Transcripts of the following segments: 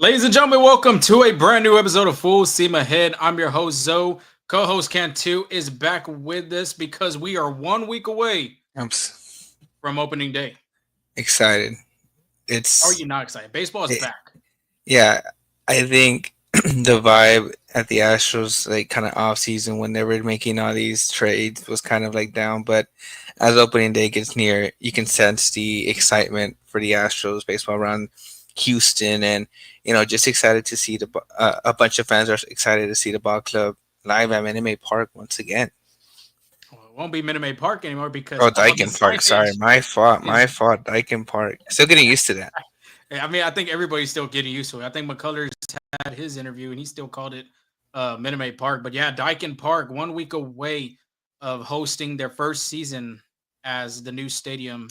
Ladies and gentlemen, welcome to a brand new episode of Full Steam Ahead. I'm your host, Zo. Co-host Cantu is back with us because we are 1 week away from opening day. Excited. How are It's you not excited? Baseball is it, back. yeah. I think the vibe at the Astros, like kind of off season when they were making all these trades, was kind of like down. But as opening day gets near, you can sense the excitement for the Astros baseball around Houston, and just excited to see a bunch of fans are excited to see the ball club live at Minute Maid Park once again. Well, it won't be Minute Maid Park anymore because Oh, all the Dyken Park. Sorry, signage my fault. is. My fault. Dyken Park. Still getting used to that. I mean, I think everybody's still getting used to it. I think McCullers had his interview and he still called it Minute Maid Park. But yeah, Dyken Park, 1 week away of hosting their first season as the new stadium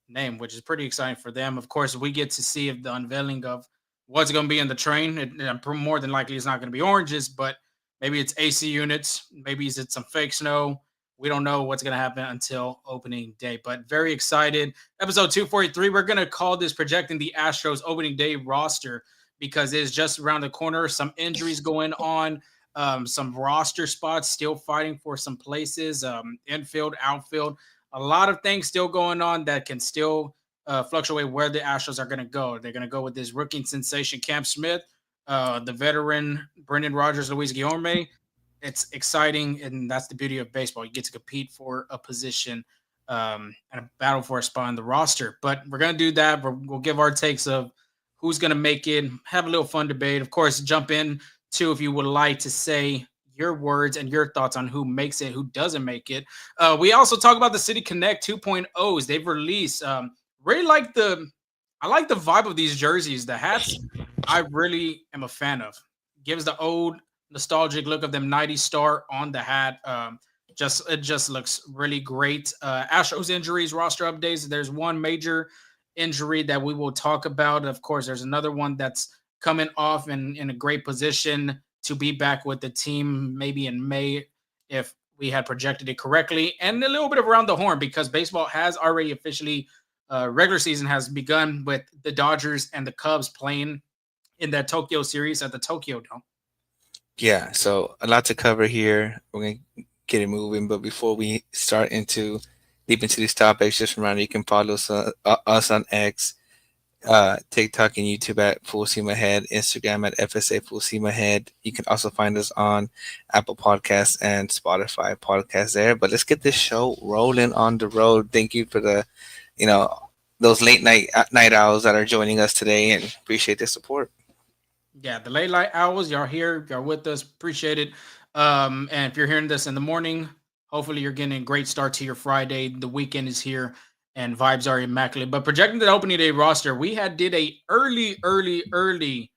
name, which is pretty exciting for them. Of course, we get to see if the unveiling of what's going to be in the train. More than likely, it's not going to be oranges, but maybe it's AC units. Maybe it's some fake snow. We don't know what's going to happen until opening day, but very excited. Episode 243, we're going to call this projecting the Astros opening day roster because it's just around the corner. Some injuries going on, some roster spots still fighting for some places, infield, outfield, a lot of things still going on that can still fluctuate where the Astros are going to go. They're going to go with this rookie sensation Cam Smith, the veteran Brendan Rodgers, Luis Guillorme. It's exciting, and that's the beauty of baseball. You get to compete for a position and a battle for a spot in the roster. But we're going to do that. We'll give our takes of who's going to make it, have a little fun debate. Of course, jump in too if you would like to say your words and your thoughts on who makes it, who doesn't make it. We also talk about the City Connect 2.0s they've released. Really like I like the vibe of these jerseys. The hats, I really am a fan of. Gives the old nostalgic look of them 90 star on the hat. It just looks really great. Astros injuries, roster updates. There's one major injury that we will talk about. Of course, there's another one that's coming off in a great position to be back with the team maybe in May if we had projected it correctly, and a little bit of around the horn because baseball has already officially regular season has begun with the Dodgers and the Cubs playing in that Tokyo series at the Tokyo Dome. Yeah, so a lot to cover here. We're gonna get it moving, but before we start into deep into these topics, just remember you can follow us on X, TikTok, and YouTube at Full Steam Ahead, Instagram at FSA Full Steam Ahead. You can also find us on Apple Podcasts and Spotify podcasts there. But let's get this show rolling on the road. Thank you for you know, those late night owls that are joining us today, and appreciate the support. Yeah, the late light hours, y'all here, y'all with us, appreciate it. And if you're hearing this in the morning, hopefully you're getting a great start to your Friday. The weekend is here and vibes are immaculate. But projecting the opening day roster, we had did a early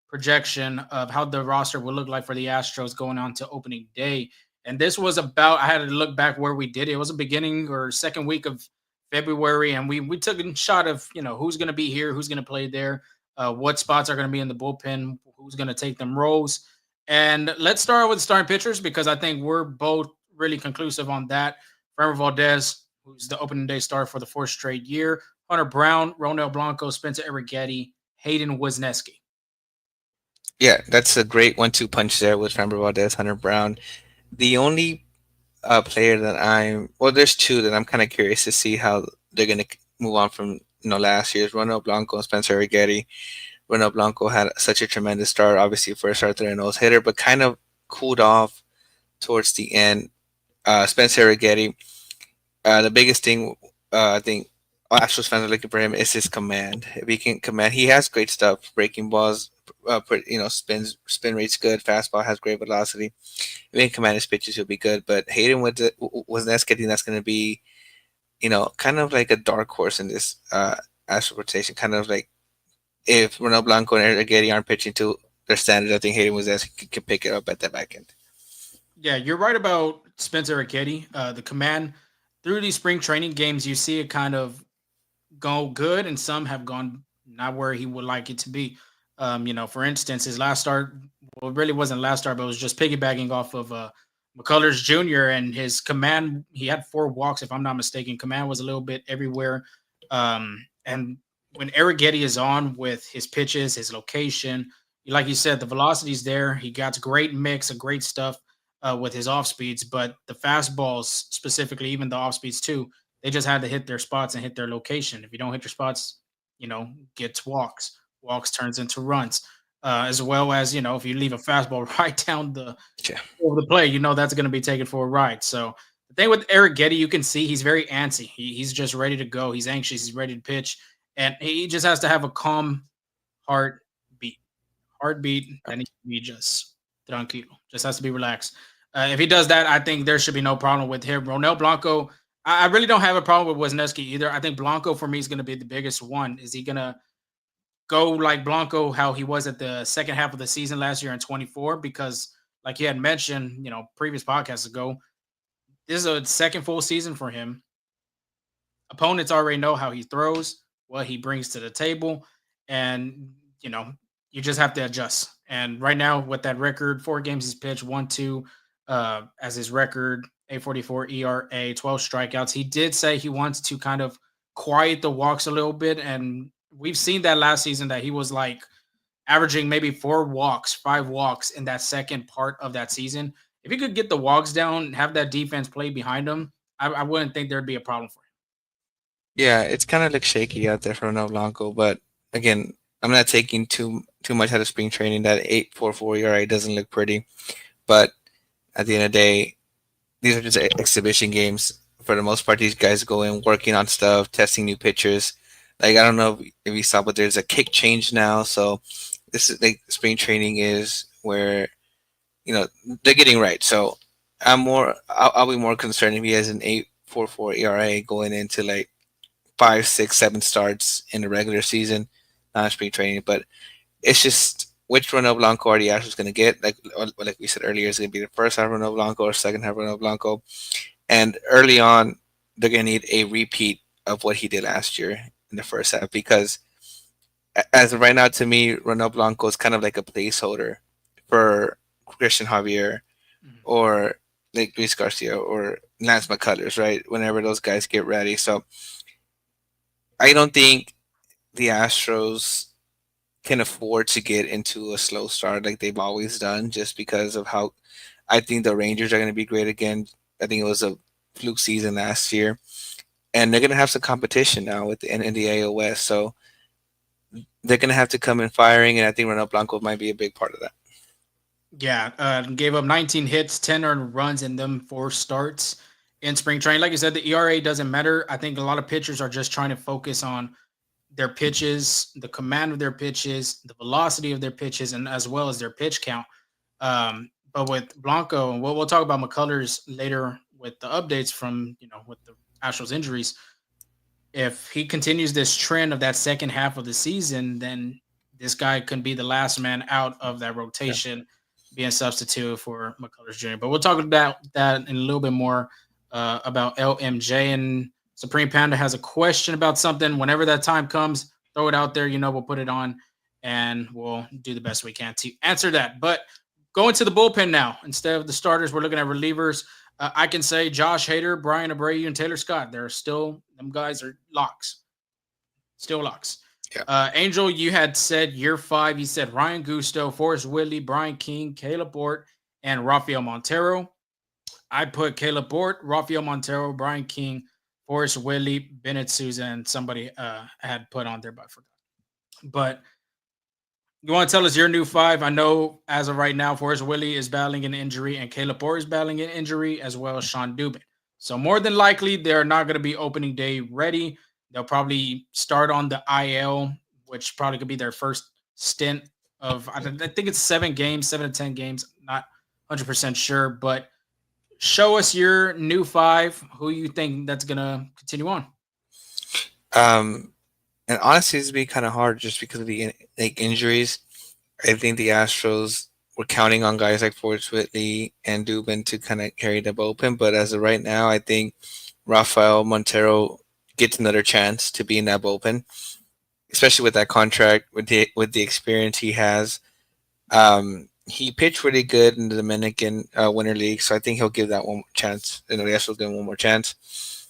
projection of how the roster would look like for the Astros going on to opening day. And this was about, I had to look back where we did it. It was the beginning or second week of February, and we took a shot of who's going to be here, who's going to play there, what spots are going to be in the bullpen, who's going to take them roles. And let's start with starting pitchers because I think we're both really conclusive on that. Framber Valdez, who's the opening day starter for the fourth straight year. Hunter Brown, Ronel Blanco, Spencer Arrighetti, Hayden Wesneski. Yeah, that's a great 1-2 punch there with Framber Valdez, Hunter Brown. The only player that there's two that I'm kind of curious to see how they're gonna move on from last year's Ronel Blanco and Spencer Arrighetti. Ronel Blanco had such a tremendous start, obviously first starter and nose hitter, but kind of cooled off towards the end. Spencer Arrighetti, the biggest thing I think Astros fans are looking for him is his command. If he can command, he has great stuff, breaking balls, spin rate's good, fastball has great velocity. If he can command his pitches, he'll be good. But Hayden was getting that's going to be, kind of like a dark horse in this Astro rotation. Kind of like if Ronel Blanco and Arrighetti aren't pitching to their standards, I think Hayden was can pick it up at the back end. Yeah, you're right about Spencer Arrighetti. The command through these spring training games, you see it kind of go good, and some have gone not where he would like it to be. For instance, his last start, well, it really wasn't last start, but it was just piggybacking off of McCullers Jr. and his command. He had 4 walks, if I'm not mistaken. Command was a little bit everywhere, and when Arrighetti is on with his pitches, his location, like you said, the velocity's there. He got a great mix of great stuff with his off speeds, but the fastballs specifically, even the off speeds too, they just had to hit their spots and hit their location. If you don't hit your spots, gets walks. Walks turns into runs. As well as if you leave a fastball right down the Yeah. over the play, that's going to be taken for a ride. So the thing with Eric Getty, you can see he's very antsy. He's just ready to go. He's anxious. He's ready to pitch, and he just has to have a calm heartbeat. Heartbeat that needs to be just tranquilo. Just has to be relaxed. If he does that, I think there should be no problem with him. Ronel Blanco, I really don't have a problem with Wisniewski either. I think Blanco for me is going to be the biggest one. Is he going to go like Blanco, how he was at the second half of the season last year in 24? Because like you had mentioned, previous podcasts ago, this is a second full season for him. Opponents already know how he throws, what he brings to the table, and you just have to adjust. And right now, with that record, 4 games he's pitched, 1-2 as his record, 8.44 ERA, 12 strikeouts. He did say he wants to kind of quiet the walks a little bit, and we've seen that last season that he was like averaging maybe 4 walks, 5 walks in that second part of that season. If he could get the walks down, have that defense play behind him, I wouldn't think there'd be a problem for him. Yeah, it's kind of like shaky out there for Ronel Blanco, but again, I'm not taking too much out of spring training. That 8.44 ERA doesn't look pretty, but at the end of the day, these are just exhibition games. For the most part, these guys go in working on stuff, testing new pitchers. Like, I don't know if you saw, but there's a kick change now. So this is like spring training is where, they're getting right. So I'll be more concerned if he has an 8.44 ERA going into like 5, 6, 7 starts in the regular season, not spring training. But it's just which Ronel Blanco are the Astros going to get? Like we said earlier, is going to be the first half Ronel Blanco or second half Ronel Blanco. And early on, they're going to need a repeat of what he did last year in the first half, because as of right now, to me, Ronel Blanco is kind of like a placeholder for Christian Javier or like Luis Garcia or Lance McCullers, right? Whenever those guys get ready. So I don't think the Astros can afford to get into a slow start like they've always done, just because of how I think the Rangers are going to be great again. I think it was a fluke season last year, and they're going to have some competition now with in the AL West. So they're going to have to come in firing, and I think Ronel Blanco might be a big part of that. Yeah, gave up 19 hits, 10 earned runs in them 4 starts in spring training. Like you said, the ERA doesn't matter. I think a lot of pitchers are just trying to focus on their pitches, the command of their pitches, the velocity of their pitches, and as well as their pitch count. But with Blanco, and we'll talk about McCullers later with the updates from, with the Astros injuries. If he continues this trend of that second half of the season, then this guy can be the last man out of that rotation, being substituted for McCullers Jr. But we'll talk about that in a little bit more about LMJ. And Supreme Panda has a question about something. Whenever that time comes, throw it out there. We'll put it on, and we'll do the best we can to answer that. But going to the bullpen now, instead of the starters, we're looking at relievers. I can say Josh Hader, Bryan Abreu, and Taylor Scott. They're still, them guys are locks. Still locks. Yeah. Angel, you had said year 5. You said Ryan Gusto, Forrest Whitley, Brian King, Caleb Bort, and Rafael Montero. I put Caleb Bort, Rafael Montero, Brian King, Forrest Whitley, Bennett Sousa, and somebody had put on there, but I forgot. But you want to tell us your new 5? I know as of right now, Forrest Whitley is battling an injury, and Caleb Bort is battling an injury, as well as Sean Dubin. So more than likely, they're not going to be opening day ready. They'll probably start on the IL, which probably could be their first stint of, I think it's 7 games, 7 to 10 games. Not 100% sure, but show us your new 5. Who you think that's going to continue on? And honestly, it's been kind of hard just because of the injuries. I think the Astros were counting on guys like Forrest Whitley and Dubin to kind of carry the bullpen, but as of right now, I think Rafael Montero gets another chance to be in that bullpen, especially with that contract, with the experience he has. He pitched really good in the Dominican Winter League, so I think he'll give that one more chance. The Astros give him one more chance.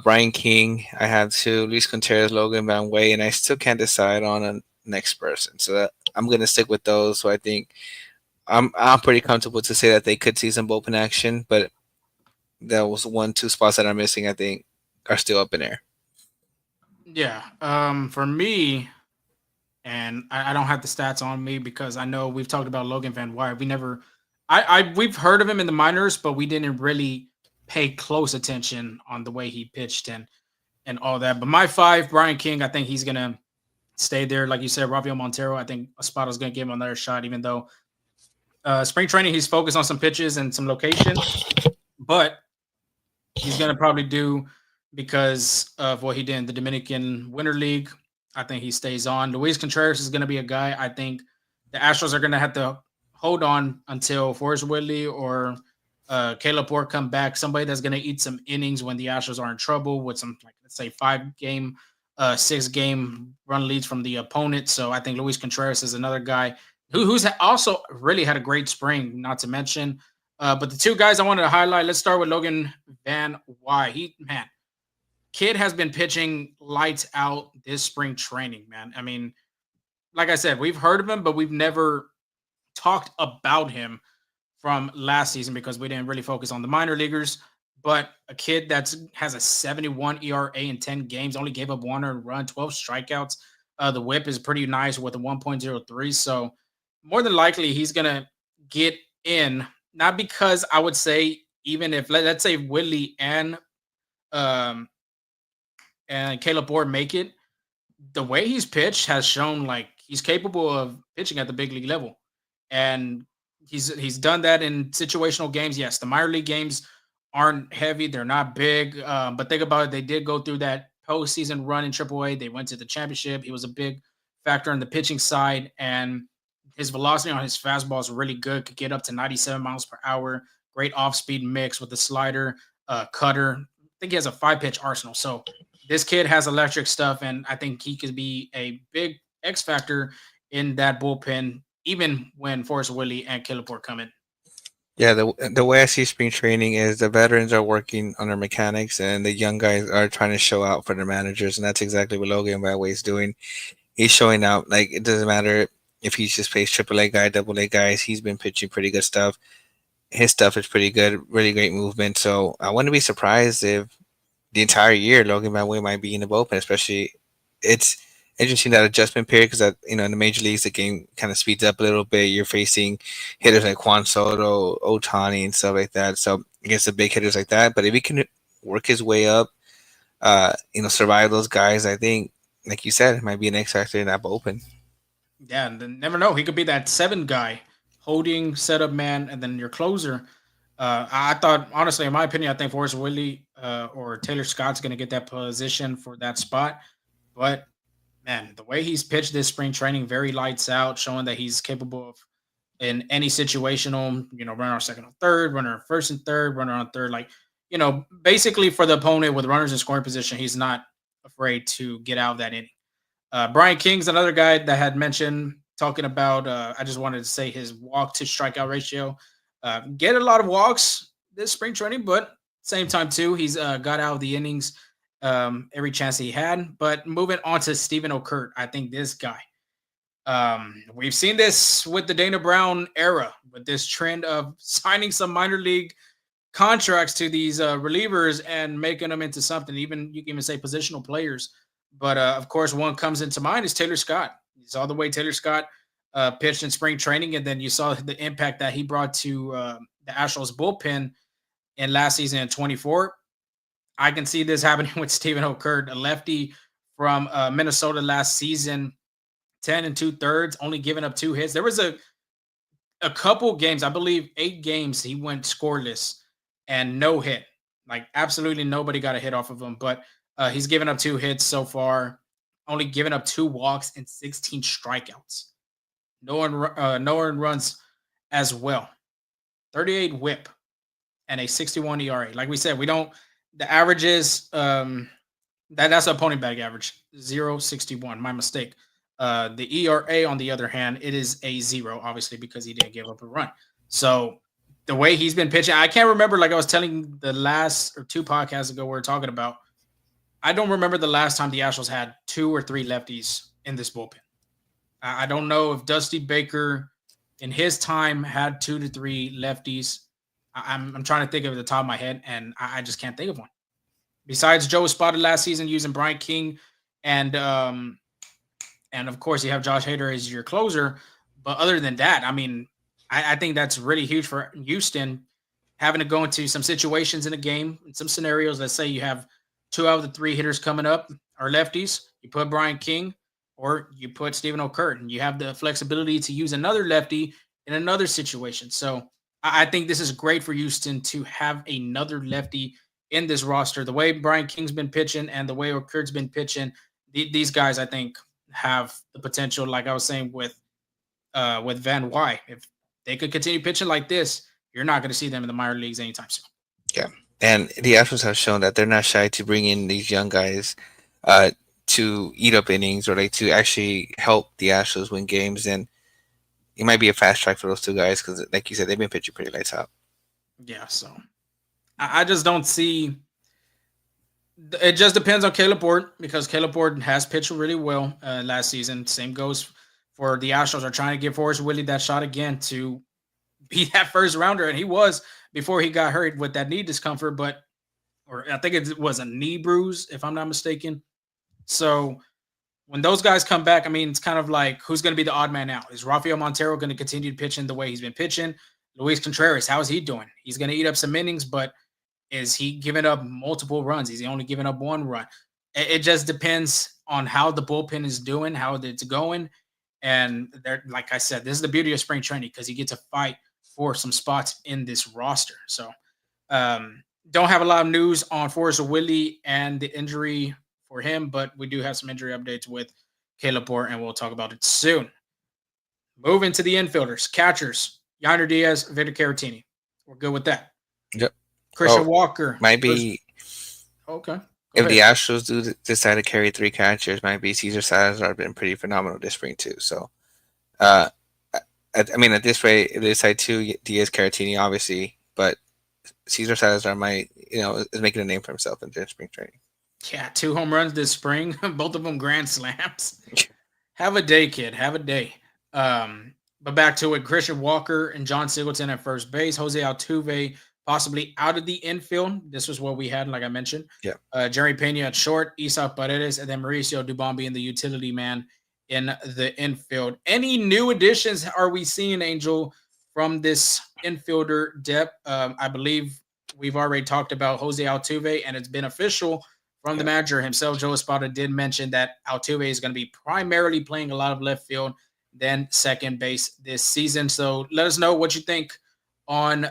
Brian King, I have two. Luis Contreras, Logan Van Way, and I still can't decide on a next person. So I'm gonna stick with those. So I think I'm pretty comfortable to say that they could see some bullpen action, but that was one two spots that are missing. I think are still up in there. Yeah. For me, and I don't have the stats on me because I know we've talked about Logan Van Wire. We never, we've heard of him in the minors, but we didn't really pay close attention on the way he pitched and all that. But my five, Brian King, I think he's gonna stay there. Like you said, Rafael Montero, I think Espada's gonna give him another shot, even though spring training he's focused on some pitches and some location, but he's gonna probably do because of what he did in the Dominican Winter League. I think he stays on. Luis Contreras is gonna be a guy. I think the Astros are gonna have to hold on until Forrest Whitley or Caleb Pork come back. Somebody that's gonna eat some innings when the Astros are in trouble with some, like, let's say 5 game, 6 game run leads from the opponent. So I think Luis Contreras is another guy who's also really had a great spring. Not to mention, but the two guys I wanted to highlight. Let's start with Logan Van Wy. Kid has been pitching lights out this spring training, man. I mean, like I said, we've heard of him, but we've never talked about him from last season because we didn't really focus on the minor leaguers. But a kid that has a 71 ERA in 10 games, only gave up one earned run, 12 strikeouts. The whip is pretty nice with a 1.03. So more than likely, he's going to get in. Not because I would say, even if, let's say, Willie um, and Caleb Ward make it, the way he's pitched has shown like he's capable of pitching at the big league level, and he's done that in situational games. Yes, the minor league games aren't heavy; they're not big. But think about it; they did go through that postseason run in AAA. They went to the championship. He was a big factor on the pitching side, and his velocity on his fastball is really good. Could get up to 97 miles per hour. Great off-speed mix with the slider, cutter. I think he has a 5 pitch arsenal. So this kid has electric stuff, and I think he could be a big X factor in that bullpen, even when Forrest Willie and Caleb Ford come in. Yeah, the way I see spring training is the veterans are working on their mechanics, and the young guys are trying to show out for their managers, and that's exactly what Logan Radway is doing. He's showing out. Like, it doesn't matter if he's just plays AAA guy, AA guys. He's been pitching pretty good stuff. His stuff is pretty good, really great movement. So I wouldn't be surprised if the entire year Logan Radway might be in the bullpen. Especially, it's interesting that adjustment period because in the major leagues the game kind of speeds up a little bit. You're facing hitters like Juan Soto, Otani, and stuff like that. So against the big hitters like that, but if he can work his way up, survive those guys, I think, like you said, it might be an X factor in that bullpen. Yeah, and then never know. He could be that 7 guy, holding setup man, and then your closer. I thought, honestly, in my opinion, I think Forrest Willie or Taylor Scott's going to get that position for that spot. But man, the way he's pitched this spring training, very lights out, showing that he's capable of in any situational, runner on second or third, runner on first and third, runner on third, like, basically for the opponent with runners in scoring position, he's not afraid to get out of that inning. Brian King's another guy that had mentioned talking about. I just wanted to say his walk to strikeout ratio. Get a lot of walks this spring training, but same time too, he's got out of the innings every chance he had. But moving on to Stephen Okert, I think this guy. We've seen this with the Dana Brown era, with this trend of signing some minor league contracts to these relievers and making them into something. Even you can even say positional players. But of course, one comes into mind is Taylor Scott. You saw the way Taylor Scott pitched in spring training, and then you saw the impact that he brought to the Astros bullpen in last season in 24. I can see this happening with Stephen Okert, a lefty from Minnesota last season, 10 2/3, only giving up 2 hits. There was a couple games, I believe 8 games, he went scoreless and no hit. Like, absolutely nobody got a hit off of him. But he's given up 2 hits so far, only given up 2 walks and 16 strikeouts. No earned runs as well. 38 whip and a 61 ERA. Like we said, the averages, that's an opponent bag average, 0.61. My mistake. The ERA, on the other hand, it is a 0, obviously, because he didn't give up a run. So the way he's been pitching, I can't remember, like I was telling the last or 2 podcasts ago, we were talking about I don't remember the last time the Astros had 2 or 3 lefties in this bullpen. I don't know if Dusty Baker in his time had 2 to 3 lefties. I'm trying to think of the top of my head, and I just can't think of one. Besides Joe Espada last season using Brian King, and of course you have Josh Hader as your closer. But other than that, I mean, I think that's really huge for Houston having to go into some situations in a game, in some scenarios. Let's say you have 2 out of the 3 hitters coming up are lefties. You put Brian King or you put Stephen O'Kurt, and you have the flexibility to use another lefty in another situation. So I think this is great for Houston to have another lefty in this roster. The way Brian King's been pitching and the way O'Kurt's been pitching, these guys I think have the potential. Like I was saying with Van Wy, if they could continue pitching like this, you're not going to see them in the minor leagues anytime soon. Yeah, and the Astros have shown that they're not shy to bring in these young guys to eat up innings or like to actually help the Astros win games. And it might be a fast track for those 2 guys because, like you said, they've been pitching pretty lights out. Yeah, so I just don't see. It just depends on Caleb Ward because Caleb Ward has pitched really well last season. Same goes for the Astros are trying to give Forrest Willie that shot again to be that first rounder, and he was before he got hurt with that knee discomfort, or I think it was a knee bruise, if I'm not mistaken. So when those guys come back, I mean, it's kind of like who's going to be the odd man out? Is Rafael Montero going to continue pitching the way he's been pitching? Luis Contreras, how is he doing? He's going to eat up some innings, but is he giving up multiple runs? Is he only giving up 1 run? It just depends on how the bullpen is doing, how it's going. And like I said, this is the beauty of spring training because you get to fight for some spots in this roster. So don't have a lot of news on Forrest Willie and the injury for him, but we do have some injury updates with Caleb Ward, and we'll talk about it soon. Moving to the infielders, catchers, Yonder Diaz, Victor Caratini. We're good with that. Yep. Christian Walker. Might be. Okay. If the Astros do decide to carry 3 catchers, might be Cesar Salazar been pretty phenomenal this spring too. So, I mean, at this rate, if they decide 2, Diaz, Caratini, obviously, but Cesar Salazar might, is making a name for himself in spring training. Yeah, 2 home runs this spring, both of them grand slams. Have a day, kid. Have a day. But back to it, Christian Walker and John Singleton at first base, Jose Altuve possibly out of the infield. This was what we had, like I mentioned. Yeah. Jerry Pena at short, Isaac Paredes, and then Mauricio Dubon being the utility man in the infield. Any new additions are we seeing, Angel, from this infielder depth? I believe we've already talked about Jose Altuve, and it's been official from the manager himself. Joe Espada did mention that Altuve is going to be primarily playing a lot of left field, then second base this season. So let us know what you think on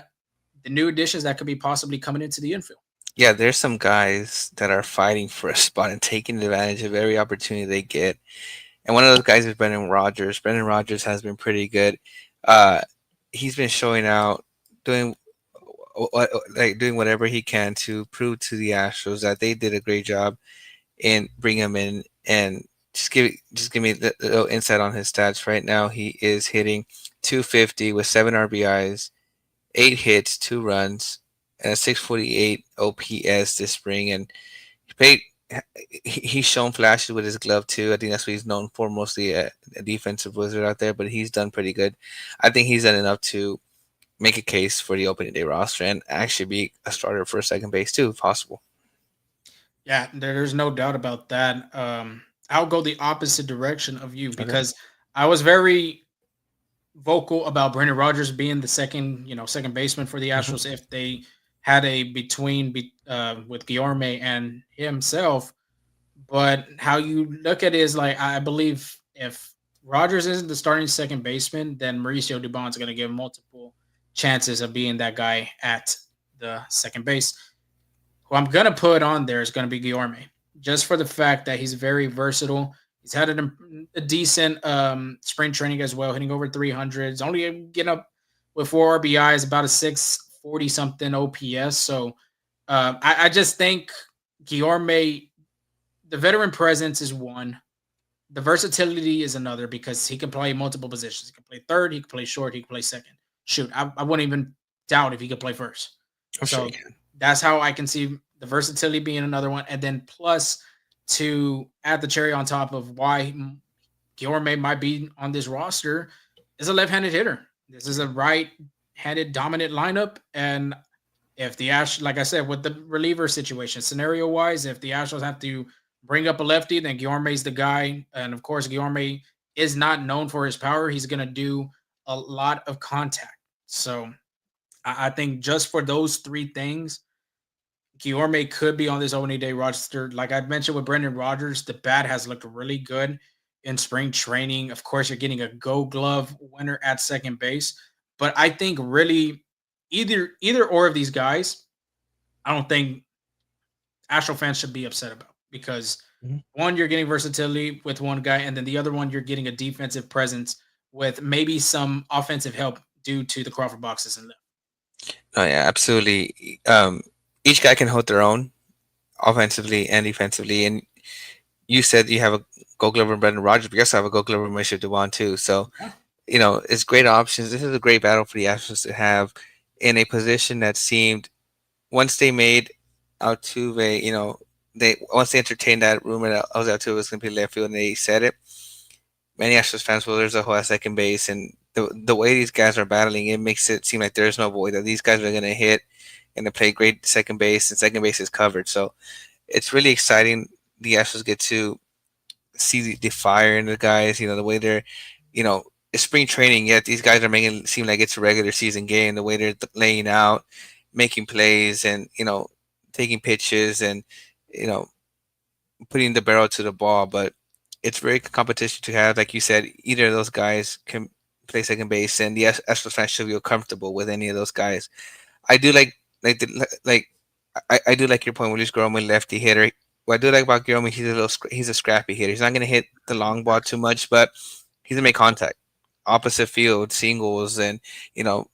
the new additions that could be possibly coming into the infield. Yeah, there's some guys that are fighting for a spot and taking advantage of every opportunity they get. And one of those guys is Brendan Rodgers. Brendan Rodgers has been pretty good. He's been showing out, doing whatever he can to prove to the Astros that they did a great job in bringing him in. And just give me the little insight on his stats. Right now, he is hitting .250 with 7 RBIs, 8 hits, 2 runs, and a 648 OPS this spring. And he's shown flashes with his glove too. I think that's what he's known for, mostly a defensive wizard out there, but he's done pretty good. I think he's done enough to make a case for the opening day roster and actually be a starter for second base too, if possible. Yeah, there's no doubt about that. I'll go the opposite direction of you because I was very vocal about Brendan Rodgers being the second baseman for the Astros if they had a between with Guillorme and himself. But how you look at it is like, I believe if Rodgers isn't the starting second baseman, then Mauricio Dubon is going to give multiple chances of being that guy at the second base. Who I'm going to put on there is going to be Guillorme, just for the fact that he's very versatile. He's had a decent spring training as well, hitting over 300. He's only getting up with 4 RBIs, about a 640-something OPS. So I just think Guillorme, the veteran presence is one. The versatility is another because he can play multiple positions. He can play third, he can play short, he can play second. Shoot, I wouldn't even doubt if he could play first. I'm sure he can. That's how I can see the versatility being another one. And then plus to add the cherry on top of why Guillorme might be on this roster, is a left-handed hitter. This is a right-handed dominant lineup, and if the like I said, with the reliever situation, scenario-wise, if the Astros have to bring up a lefty, then Guillorme's the guy. And of course, Guillorme is not known for his power. He's going to do a lot of contact. So I think just for those three things, Guillorme could be on this opening day roster. Like I mentioned with Brendan Rodgers, the bat has looked really good in spring training. Of course, you're getting a Gold Glove winner at second base, but I think really either or of these guys, I don't think Astro fans should be upset about, because one, you're getting versatility with one guy, and then the other one, you're getting a defensive presence with maybe some offensive help due to the Crawford boxes and left. Oh yeah, absolutely. Each guy can hold their own offensively and defensively. And you said you have a Gold Glover and Brendan Rodgers, but you also have a Gold Glover and Mauricio Dubon too. So, it's great options. This is a great battle for the Astros to have in a position that seemed, once they made Altuve, they once they entertained that rumor that Altuve was going to be left field and they said it, many Astros fans, well, there's a hole at second base, and the way these guys are battling, it makes it seem like there's no void, that these guys are going to hit and they play great second base, and second base is covered. So it's really exciting. The Astros get to see the fire in the guys, the way they're, it's spring training, yet these guys are making it seem like it's a regular season game, the way they're laying out, making plays, and, taking pitches, and, putting the barrel to the ball. But it's very competition to have. Like you said, either of those guys can play second base, and the Astros fans should feel comfortable with any of those guys. I do I do like your point with Luis Guillorme, lefty hitter. What I do like about Guillorme, he's a scrappy hitter. He's not going to hit the long ball too much, but he's going to make contact, opposite field, singles, and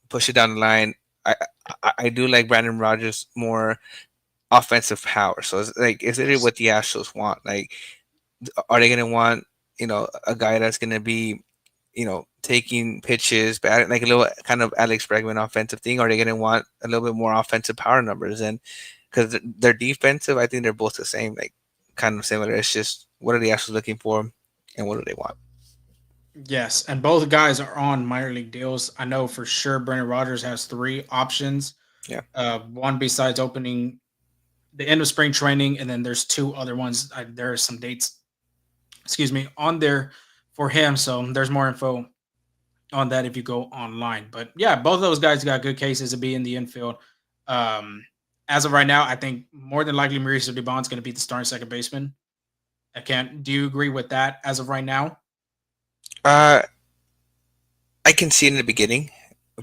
push it down the line. I do like Brandon Rodgers more offensive power. So is it what the Astros want? Like, are they going to want a guy that's going to be taking pitches, but like a little kind of Alex Bregman offensive thing? Or are they going to want a little bit more offensive power numbers? And because they're defensive, I think they're both the same, like kind of similar. It's just, what are the Astros looking for, and what do they want? Yes, and both guys are on minor league deals. I know for sure Brendan Rodgers has three options. Yeah. One besides opening the end of spring training, and then there's two other ones. There are some dates, on there for him. So there's more info on that if you go online. But yeah, both of those guys got good cases to be in the infield. As of right now, I think more than likely Mauricio Dubon's going to be the starting second baseman. Do you agree with that as of right now? I can see in the beginning,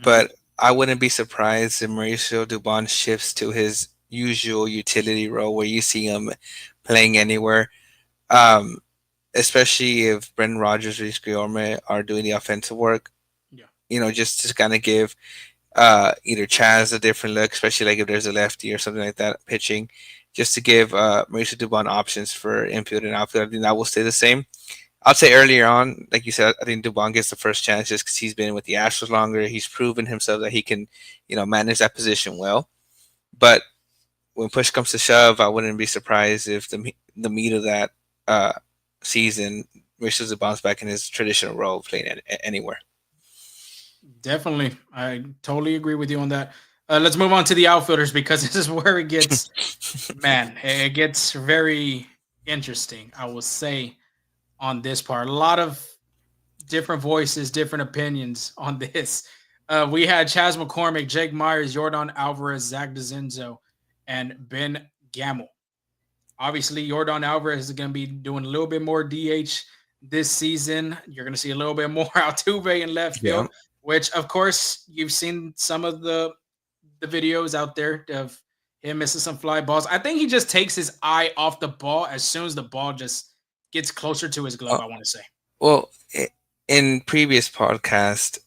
but I wouldn't be surprised if Mauricio Dubon shifts to his usual utility role, where you see him playing anywhere. Especially if Brendan Rodgers or Guillorme are doing the offensive work. Yeah. Just to kind of give either Chaz a different look, especially like if there's a lefty or something like that pitching, just to give Mauricio Dubon options for infield and outfield. I think that will stay the same. I'd say earlier on, like you said, I think Dubon gets the first chance just because he's been with the Astros longer. He's proven himself that he can, manage that position well. But when push comes to shove, I wouldn't be surprised if the meat of that season, Mauricio Dubon's back in his traditional role, playing anywhere. Definitely, I totally agree with you on that. Let's move on to the outfielders, because this is where it gets, it gets very interesting, I will say, on this part. A lot of different voices, different opinions on this. We had Chas McCormick, Jake Myers, Yordan Alvarez, Zach Dezenzo, and Ben Gamel. Obviously, Yordan Alvarez is going to be doing a little bit more DH this season. You're going to see a little bit more Altuve in left field, which, of course, you've seen some of the videos out there of him missing some fly balls. I think he just takes his eye off the ball as soon as the ball just gets closer to his glove, I want to say. Well, in previous podcast,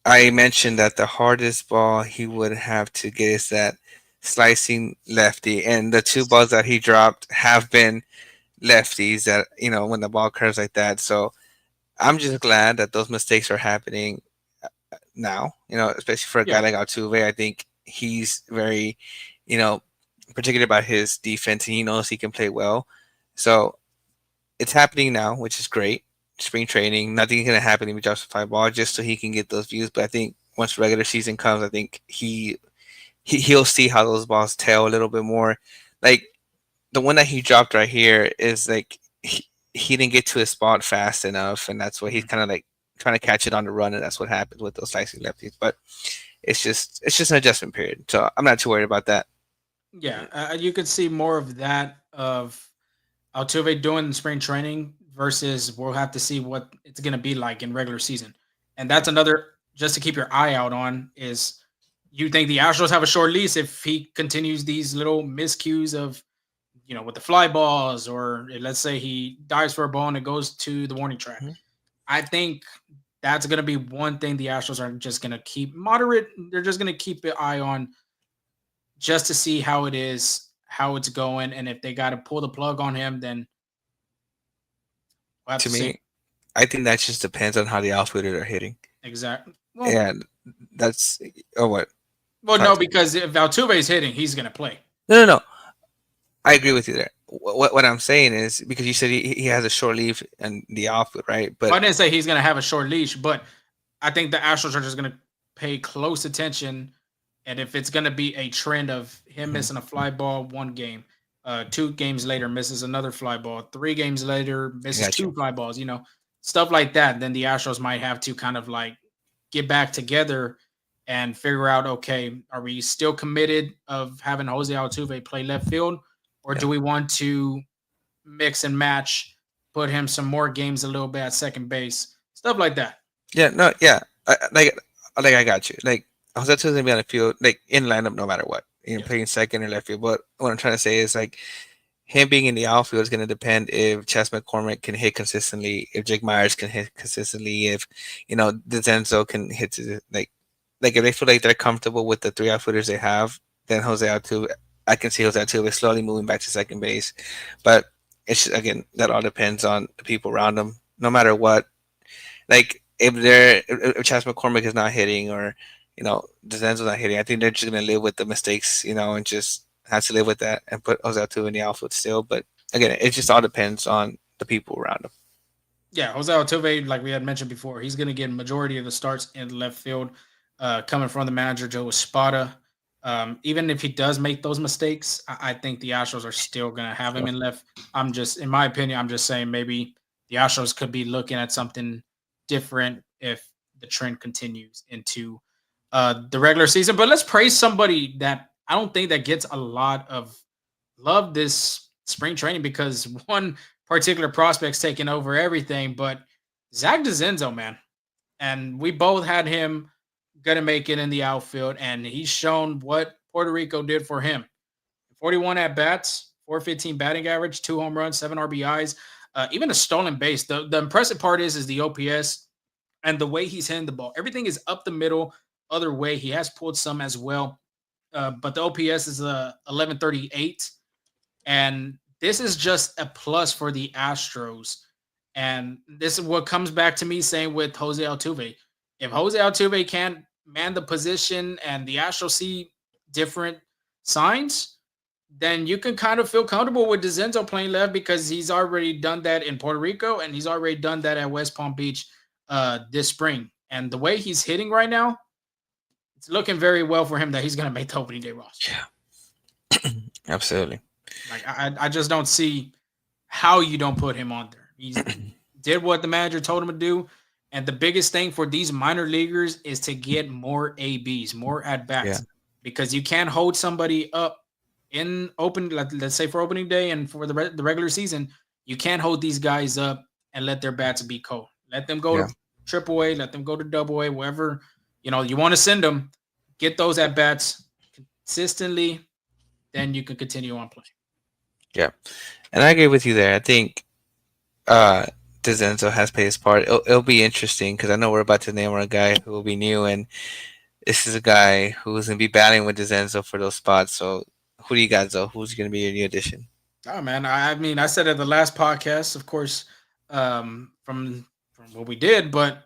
I mentioned that the hardest ball he would have to get is that slicing lefty, and the two balls that he dropped have been lefties, that when the ball curves like that. So I'm just glad that those mistakes are happening now, especially for a guy like Altuve. I think he's very particular about his defense, and he knows he can play well. So it's happening now, which is great. Spring training, nothing's gonna happen if he drops a fly ball just so he can get those views. But I think once regular season comes, I think he'll see how those balls tail a little bit more. Like the one that he dropped right here is like he didn't get to his spot fast enough, and that's why he's Mhm. kind of like trying to catch it on the run, and that's what happens with those slicing lefties. But it's just an adjustment period, so I'm not too worried about that. Yeah, you could see more of that of Altuve doing spring training versus we'll have to see what it's going to be like in regular season. And Yeah. that's another just to keep your eye out on is you think the Astros have a short lease if he continues these little miscues of with the fly balls or let's say he dives for a ball and it goes to the warning track. Mhm. I think that's going to be one thing the Astros are just going to keep moderate. They're just going to keep an eye on just to see how it is, how it's going, and if they got to pull the plug on him, then we'll have To to see. me, I think that just depends on how the outfielders are hitting. Exactly. And that's oh what? Well, Sorry. no, because if Altuve is hitting, he's going to play. No, no, no. I agree with you there. What I'm saying is because you said he has a short leave in the outfield, right? Well, But I didn't say he's going to have a short leash, but I think the Astros are just going to pay close attention. And if it's going to be a trend of him mhm, missing a fly ball one game, 2 games later misses another fly ball, 3 games later I misses got you. two fly balls, stuff like that, then the Astros might have to kind of like get back together and figure out, okay, are we still committed of having Jose Altuve play left field, or Yeah, do we want to mix and match, put him some more games a little bit at second base, stuff like that. yeah, no, yeah. Like I got you. Like Jose gonna be on the field, like in lineup no matter what. Yeah. Playing second or left field. But what I'm trying to say is like him being in the outfield is going to depend if Chas McCormick can hit consistently, if Jake Myers can hit consistently, if Dezenzo can hit like if they feel like they're comfortable with the three outfielders they have, then Jose Altuve, I can see Jose Altuve slowly moving back to second base, but it's again that all depends on the people around him. No matter what, like if Chas McCormick is not hitting or Dezenzo's not hitting, I think they're just gonna live with the mistakes, and just have to live with that and put Jose Altuve in the outfield still. But again, it just all depends on the people around him. Yeah, Jose Altuve, like we had mentioned before, he's going to get majority of the starts in left field, coming from the manager Joe Espada. Even if he does make those mistakes, I think the Astros are still going to have him So in left. In my opinion, I'm just saying maybe the Astros could be looking at something different if the trend continues into the regular season. But let's praise somebody that I don't think that gets a lot of love this spring training because one particular prospect's taking over everything, but Zach Dezenzo, man. And we both had him gonna make it in the outfield, and he's shown what Puerto Rico did for him. 41 at bats, 415 batting average, 2 home runs, 7 RBIs, even a stolen base. The impressive part is the OPS and the way he's hitting the ball. Everything is up the middle, other way. He has pulled some as well, but the OPS is 1138. And this is just a plus for the Astros. And this is what comes back to me saying with Jose Altuve. If Jose Altuve can't man the position and the Astros see different signs, then you can kind of feel comfortable with Dezenzo playing left because he's already done that in Puerto Rico and he's already done that at West Palm Beach this spring. And the way he's hitting right now, it's looking very well for him that he's going to make the opening day roster. yeah, absolutely. Like I just don't see how you don't put him on there. He did what the manager told him to do. And the biggest thing for these minor leaguers is to get more ABs, more at Yeah, bats, because you can't hold somebody up in open. Let's say for opening day and for the regular season, you can't hold these guys up and let their bats be cold. Let them go yeah, to triple A, let them go to double A, wherever you want to send them. Get those at bats consistently, then you can continue on playing. yeah. And I agree with you there. I think uh Dezenzo has played his part. It'll be interesting because I know we're about to name our guy who will be new, and this is a guy who's gonna be battling with Dezenzo for those spots. So who do you got, Zo? Who's gonna be your new addition? Oh man, I mean, I said at the last podcast, of course, from what we did, but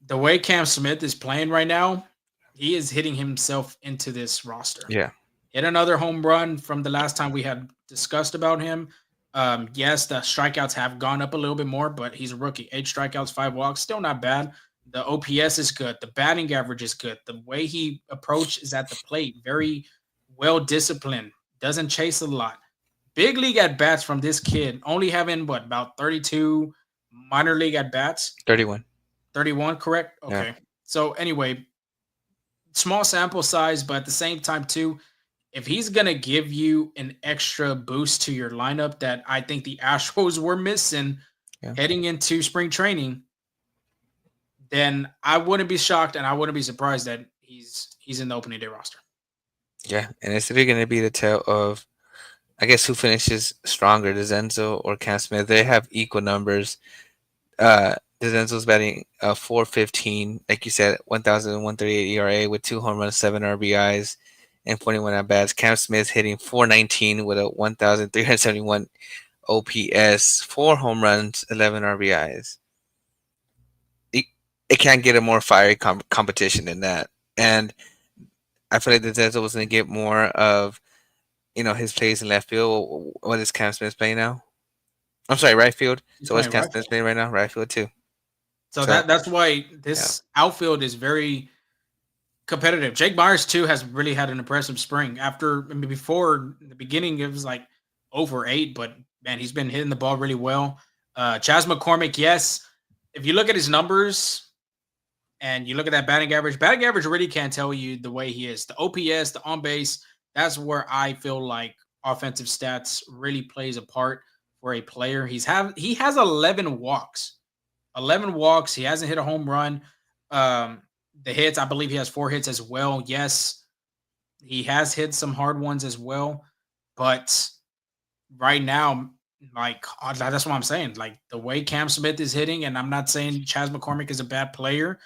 the way Cam Smith is playing right now, he is hitting himself into this roster. Yeah, Hit another home run from the last time we had discussed about him. Yes, the strikeouts have gone up a little bit more, but he's a rookie. 8 strikeouts, 5 walks, still not bad. The OPS is good. The batting average is good. The way he approaches at the plate, very well disciplined. Doesn't chase a lot. Big league at bats from this kid, only having about 32 minor league at bats. 31. 31, correct? Okay. Yeah. So anyway, small sample size, but at the same time too, if he's gonna give you an extra boost to your lineup that I think the Astros were missing heading into spring training, then I wouldn't be shocked and I wouldn't be surprised that he's in the opening day roster. Yeah, and it's really going to be the tale of, I guess, who finishes stronger, Dezenzo or Cam Smith. They have equal numbers. Dezenzo's batting 415, like you said, 1,138 ERA with 2 home runs, 7 RBIs, and 41 at bats. Cam Smith hitting 419 with a 1,371 OPS, 4 home runs, 11 RBIs. It can't get a more fiery competition than that. And I feel like Dezenzo was going to get more of, his plays in left field. What is Cam Smith playing now? I'm sorry, right field. So what's Cam Smith playing right now? Right field too. So that's why this outfield is very competitive. Jake Myers too has really had an impressive spring. Before the beginning, it was like over 8, but man, he's been hitting the ball really well. Chas McCormick, yes. If you look at his numbers and you look at that batting average really can't tell you the way he is. The OPS, the on base, that's where I feel like offensive stats really plays a part for a player. He has 11 walks. 11 walks. He hasn't hit a home run. The hits, I believe he has 4 hits as well. Yes, he has hit some hard ones as well. But right now, that's what I'm saying. Like the way Cam Smith is hitting, and I'm not saying Chas McCormick is a bad player,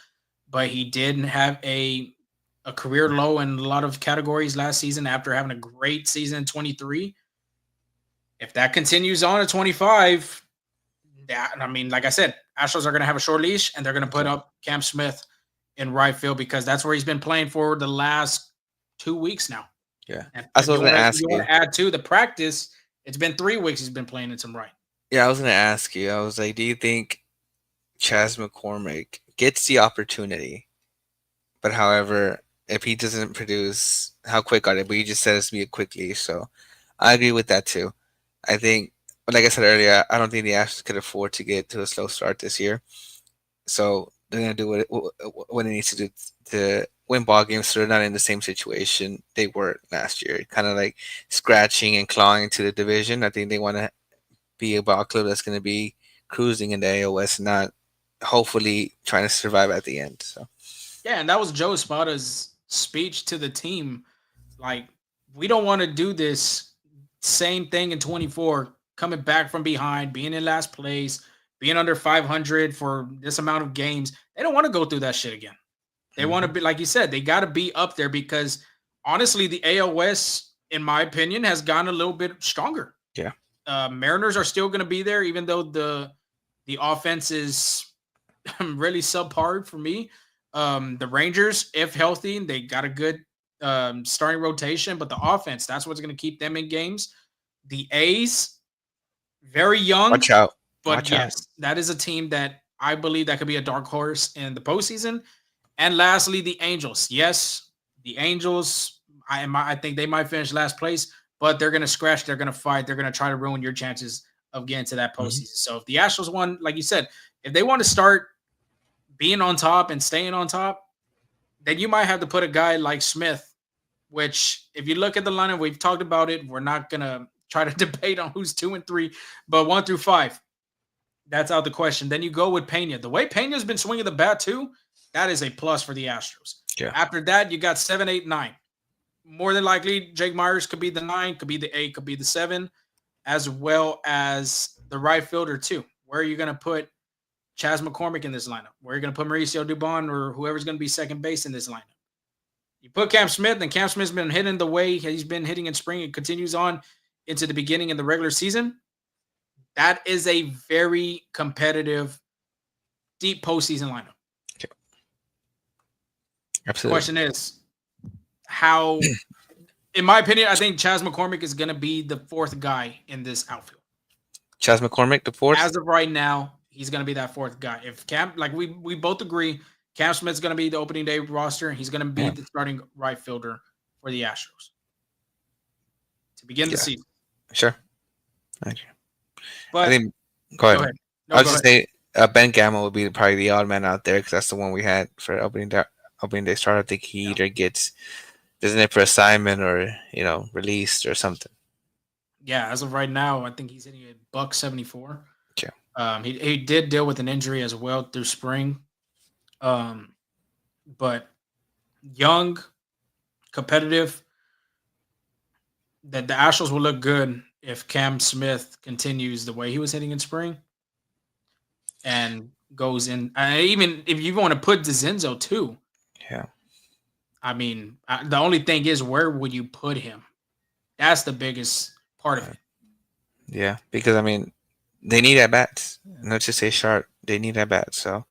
but he did have a career low in a lot of categories last season after having a great season in 23. If that continues on at 25, like I said, Astros are going to have a short leash, and they're going to put up Cam Smith in right field because that's where he's been playing for the last 2 weeks now. Yeah. And I was going to ask you. Want to add to the practice, it's been 3 weeks he's been playing in some right. Yeah, I was going to ask you. I was like, do you think Chas McCormick gets the opportunity? But however, if he doesn't produce, how quick are they? But you just said it's going to be a quick leash. So I agree with that too. I think, like I said earlier, I don't think the Astros could afford to get to a slow start this year. So they're going to do what it needs to do to win ball games so they're not in the same situation they were last year. Kind of like scratching and clawing into the division. I think they want to be a ball club that's going to be cruising in the AL West, not hopefully trying to survive at the end. So yeah, and that was Joe Espada's speech to the team. Like, we don't want to do this same thing in 24, coming back from behind, being in last place, being under 500 for this amount of games. They don't want to go through that shit again. They want to be, like you said, they got to be up there because honestly, the AL West, in my opinion, has gotten a little bit stronger. Yeah. Mariners are still going to be there, even though the offense is really subpar for me. The Rangers, if healthy, they got a good starting rotation, but the offense, that's what's going to keep them in games. The A's, very young. Watch out. But yes, that is a team that I believe that could be a dark horse in the postseason. And lastly, the Angels. Yes, the Angels, I think they might finish last place, but they're going to scratch. They're going to fight. They're going to try to ruin your chances of getting to that postseason. So if the Astros won, like you said, if they want to start being on top and staying on top, then you might have to put a guy like Smith, which if you look at the lineup, we've talked about it. We're not going to try to debate on who's 2 and 3, but 1 through 5. That's out the question. Then you go with Pena. The way Pena's been swinging the bat too, that is a plus for the Astros. Yeah. After that, you got 7, 8, 9. More than likely, Jake Myers could be the 9, could be the 8, could be the 7, as well as the right fielder too. Where are you going to put Chas McCormick in this lineup? Where are you going to put Mauricio Dubon or whoever's going to be second base in this lineup? You put Cam Smith, and Cam Smith's been hitting the way he's been hitting in spring. It continues on into the beginning of the regular season. That is a very competitive, deep postseason lineup. Okay. Absolutely. The question is, how, in my opinion, I think Chas McCormick is going to be the 4th guy in this outfield. Chas McCormick, the fourth. As of right now, he's going to be that fourth guy. If Cam, like we both agree, Cam Smith's going to be the opening day roster. He's going to be Yeah. the starting right fielder for the Astros to begin the Yeah. season. Sure. Okay. But I think. Go go ahead. ahead. No, I was go just ahead. say Ben Gamel would be probably the odd man out there because that's the one we had for opening day start. I think he Yeah. either gets designated for assignment or released or something. Yeah, as of right now, I think he's hitting a $174. Yeah. He did deal with an injury as well through spring. But young, competitive, that the Astros will look good if Cam Smith continues the way he was hitting in spring and goes in. Even if you want to put Dezenzo too, Yeah. I mean, the only thing is, where would you put him? That's the biggest part of it. Yeah, because I mean, they need at bats. Not to say sharp, they need at bats. So,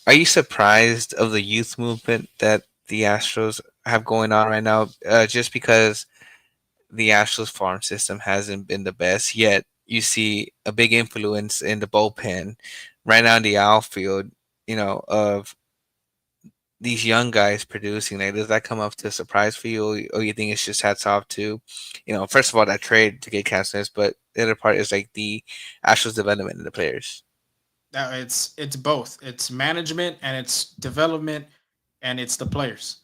are you surprised of the youth movement that the Astros have going on right now? Just because the Astros farm system hasn't been the best yet, you see a big influence in the bullpen right now in the outfield. Of these young guys producing. Like, does that come up to a surprise for you, or you think it's just hats off to, first of all, that trade to get Cam Smith, but the other part is like the Astros development of the players. It's both. It's management and it's development and it's the players.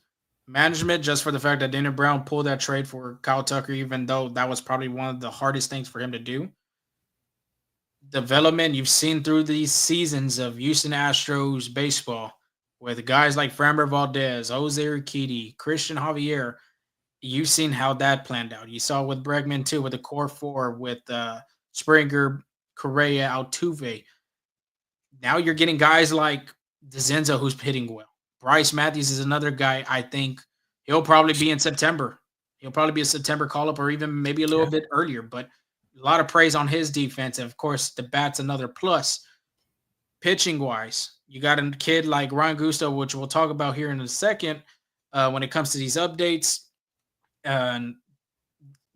Management, just for the fact that Dana Brown pulled that trade for Kyle Tucker, even though that was probably one of the hardest things for him to do. Development, you've seen through these seasons of Houston Astros baseball with guys like Framber Valdez, Jose Urquidy, Christian Javier. You've seen how that planned out. You saw with Bregman too, with the core four, with Springer, Correa, Altuve. Now you're getting guys like Dezenzo, who's hitting well. Bryce Matthews is another guy. I think he'll probably be in September. He'll probably be a September call-up or even maybe a little bit earlier. But a lot of praise on his defense. And, of course, the bat's another plus. Pitching-wise, you got a kid like Ryan Gusto, which we'll talk about here in a second when it comes to these updates. And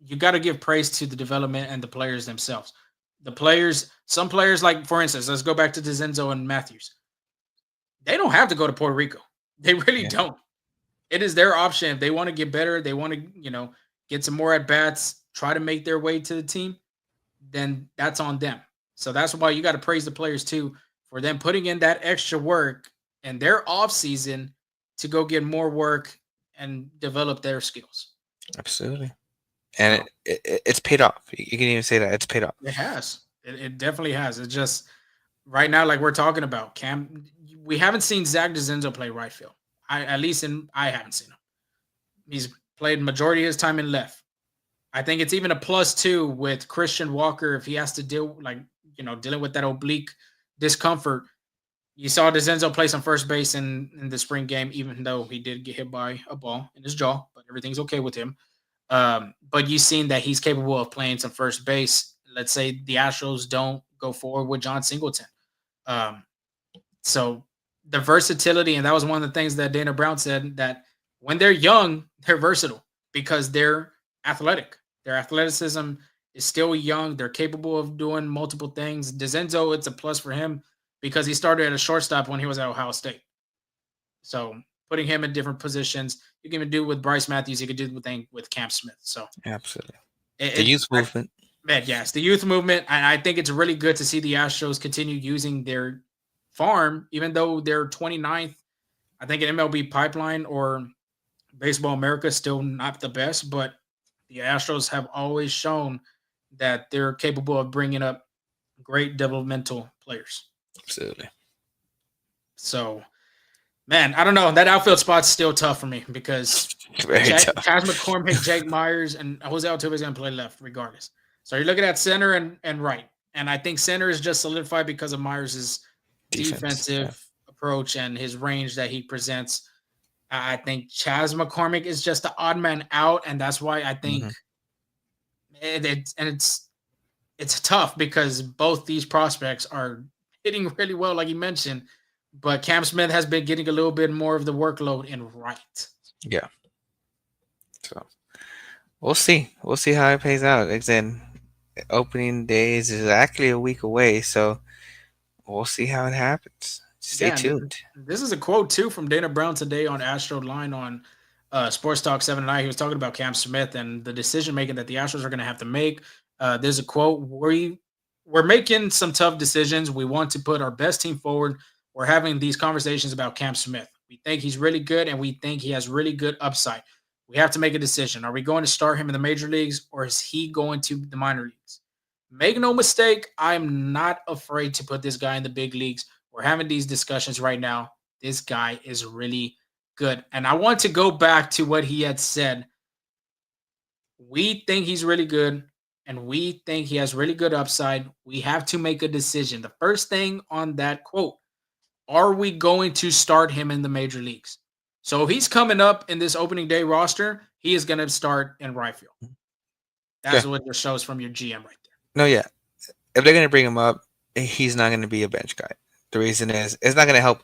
you got to give praise to the development and the players themselves. The players, some players, like, for instance, let's go back to Dezenzo and Matthews. They don't have to go to Puerto Rico. They really don't. It is their option. If they want to get better, they want to, get some more at-bats, try to make their way to the team, then that's on them. So that's why you got to praise the players, too, for them putting in that extra work in their offseason to go get more work and develop their skills. Absolutely. And it's paid off. You can even say that. It's paid off. It has. It definitely has. It's just right now, like we're talking about, Cam, we haven't seen Zach Dezenzo play right field. I haven't seen him. He's played majority of his time in left. I think it's even a +2 with Christian Walker if he has to dealing with that oblique discomfort. You saw Dezenzo play some first base in the spring game, even though he did get hit by a ball in his jaw, but everything's okay with him. But you've seen that he's capable of playing some first base. Let's say the Astros don't go forward with John Singleton. So the versatility, and that was one of the things that Dana Brown said, that when they're young, they're versatile because they're athletic. Their athleticism is still young. They're capable of doing multiple things. Dezenzo, it's a plus for him because he started at a shortstop when he was at Ohio State. So putting him in different positions, you can even do it with Bryce Matthews. You could do the with Cam Smith. So absolutely, the youth movement. Yes, the youth movement. And I think it's really good to see the Astros continue using their farm, even though they're 29th. I think an MLB pipeline or Baseball America is still not the best, but the Astros have always shown that they're capable of bringing up great developmental players. Absolutely. So, man, I don't know. That outfield spot's still tough for me because Chas McCormick, Jake Myers, and Jose Altuve is going to play left regardless. So you're looking at center and right. And I think center is just solidified because of Myers' defensive approach and his range that he presents. I think Chas McCormick is just the odd man out, and that's why I think it's tough because both these prospects are hitting really well, like you mentioned, but Cam Smith has been getting a little bit more of the workload in right. Yeah. So we'll see. We'll see how it pays out. Again, Opening day is exactly a week away, so we'll see how it happens. Stay Yeah, and tuned. this is a quote too from Dana Brown today on Astro Line on Sports Talk 7 and I. He was talking about Cam Smith and the decision making that the Astros are going to have to make. There's a quote: we're making some tough decisions. We want to put our best team forward. We're having these conversations about Cam Smith. We think he's really good, and we think he has really good upside. We have to make a decision. Are we going to start him in the major leagues, or is he going to the minor leagues? Make no mistake, I'm not afraid to put this guy in the big leagues. We're having these discussions right now. This guy is really good. And I want to go back to what he had said. We think he's really good and we think he has really good upside. We have to make a decision. The first thing on that quote: are we going to start him in the major leagues? So if he's coming up in this opening day roster, he is going to start in right field. Yeah. That's what it shows from your GM right there. No, yeah. If they're gonna bring him up, he's not gonna be a bench guy. The reason is it's not gonna help.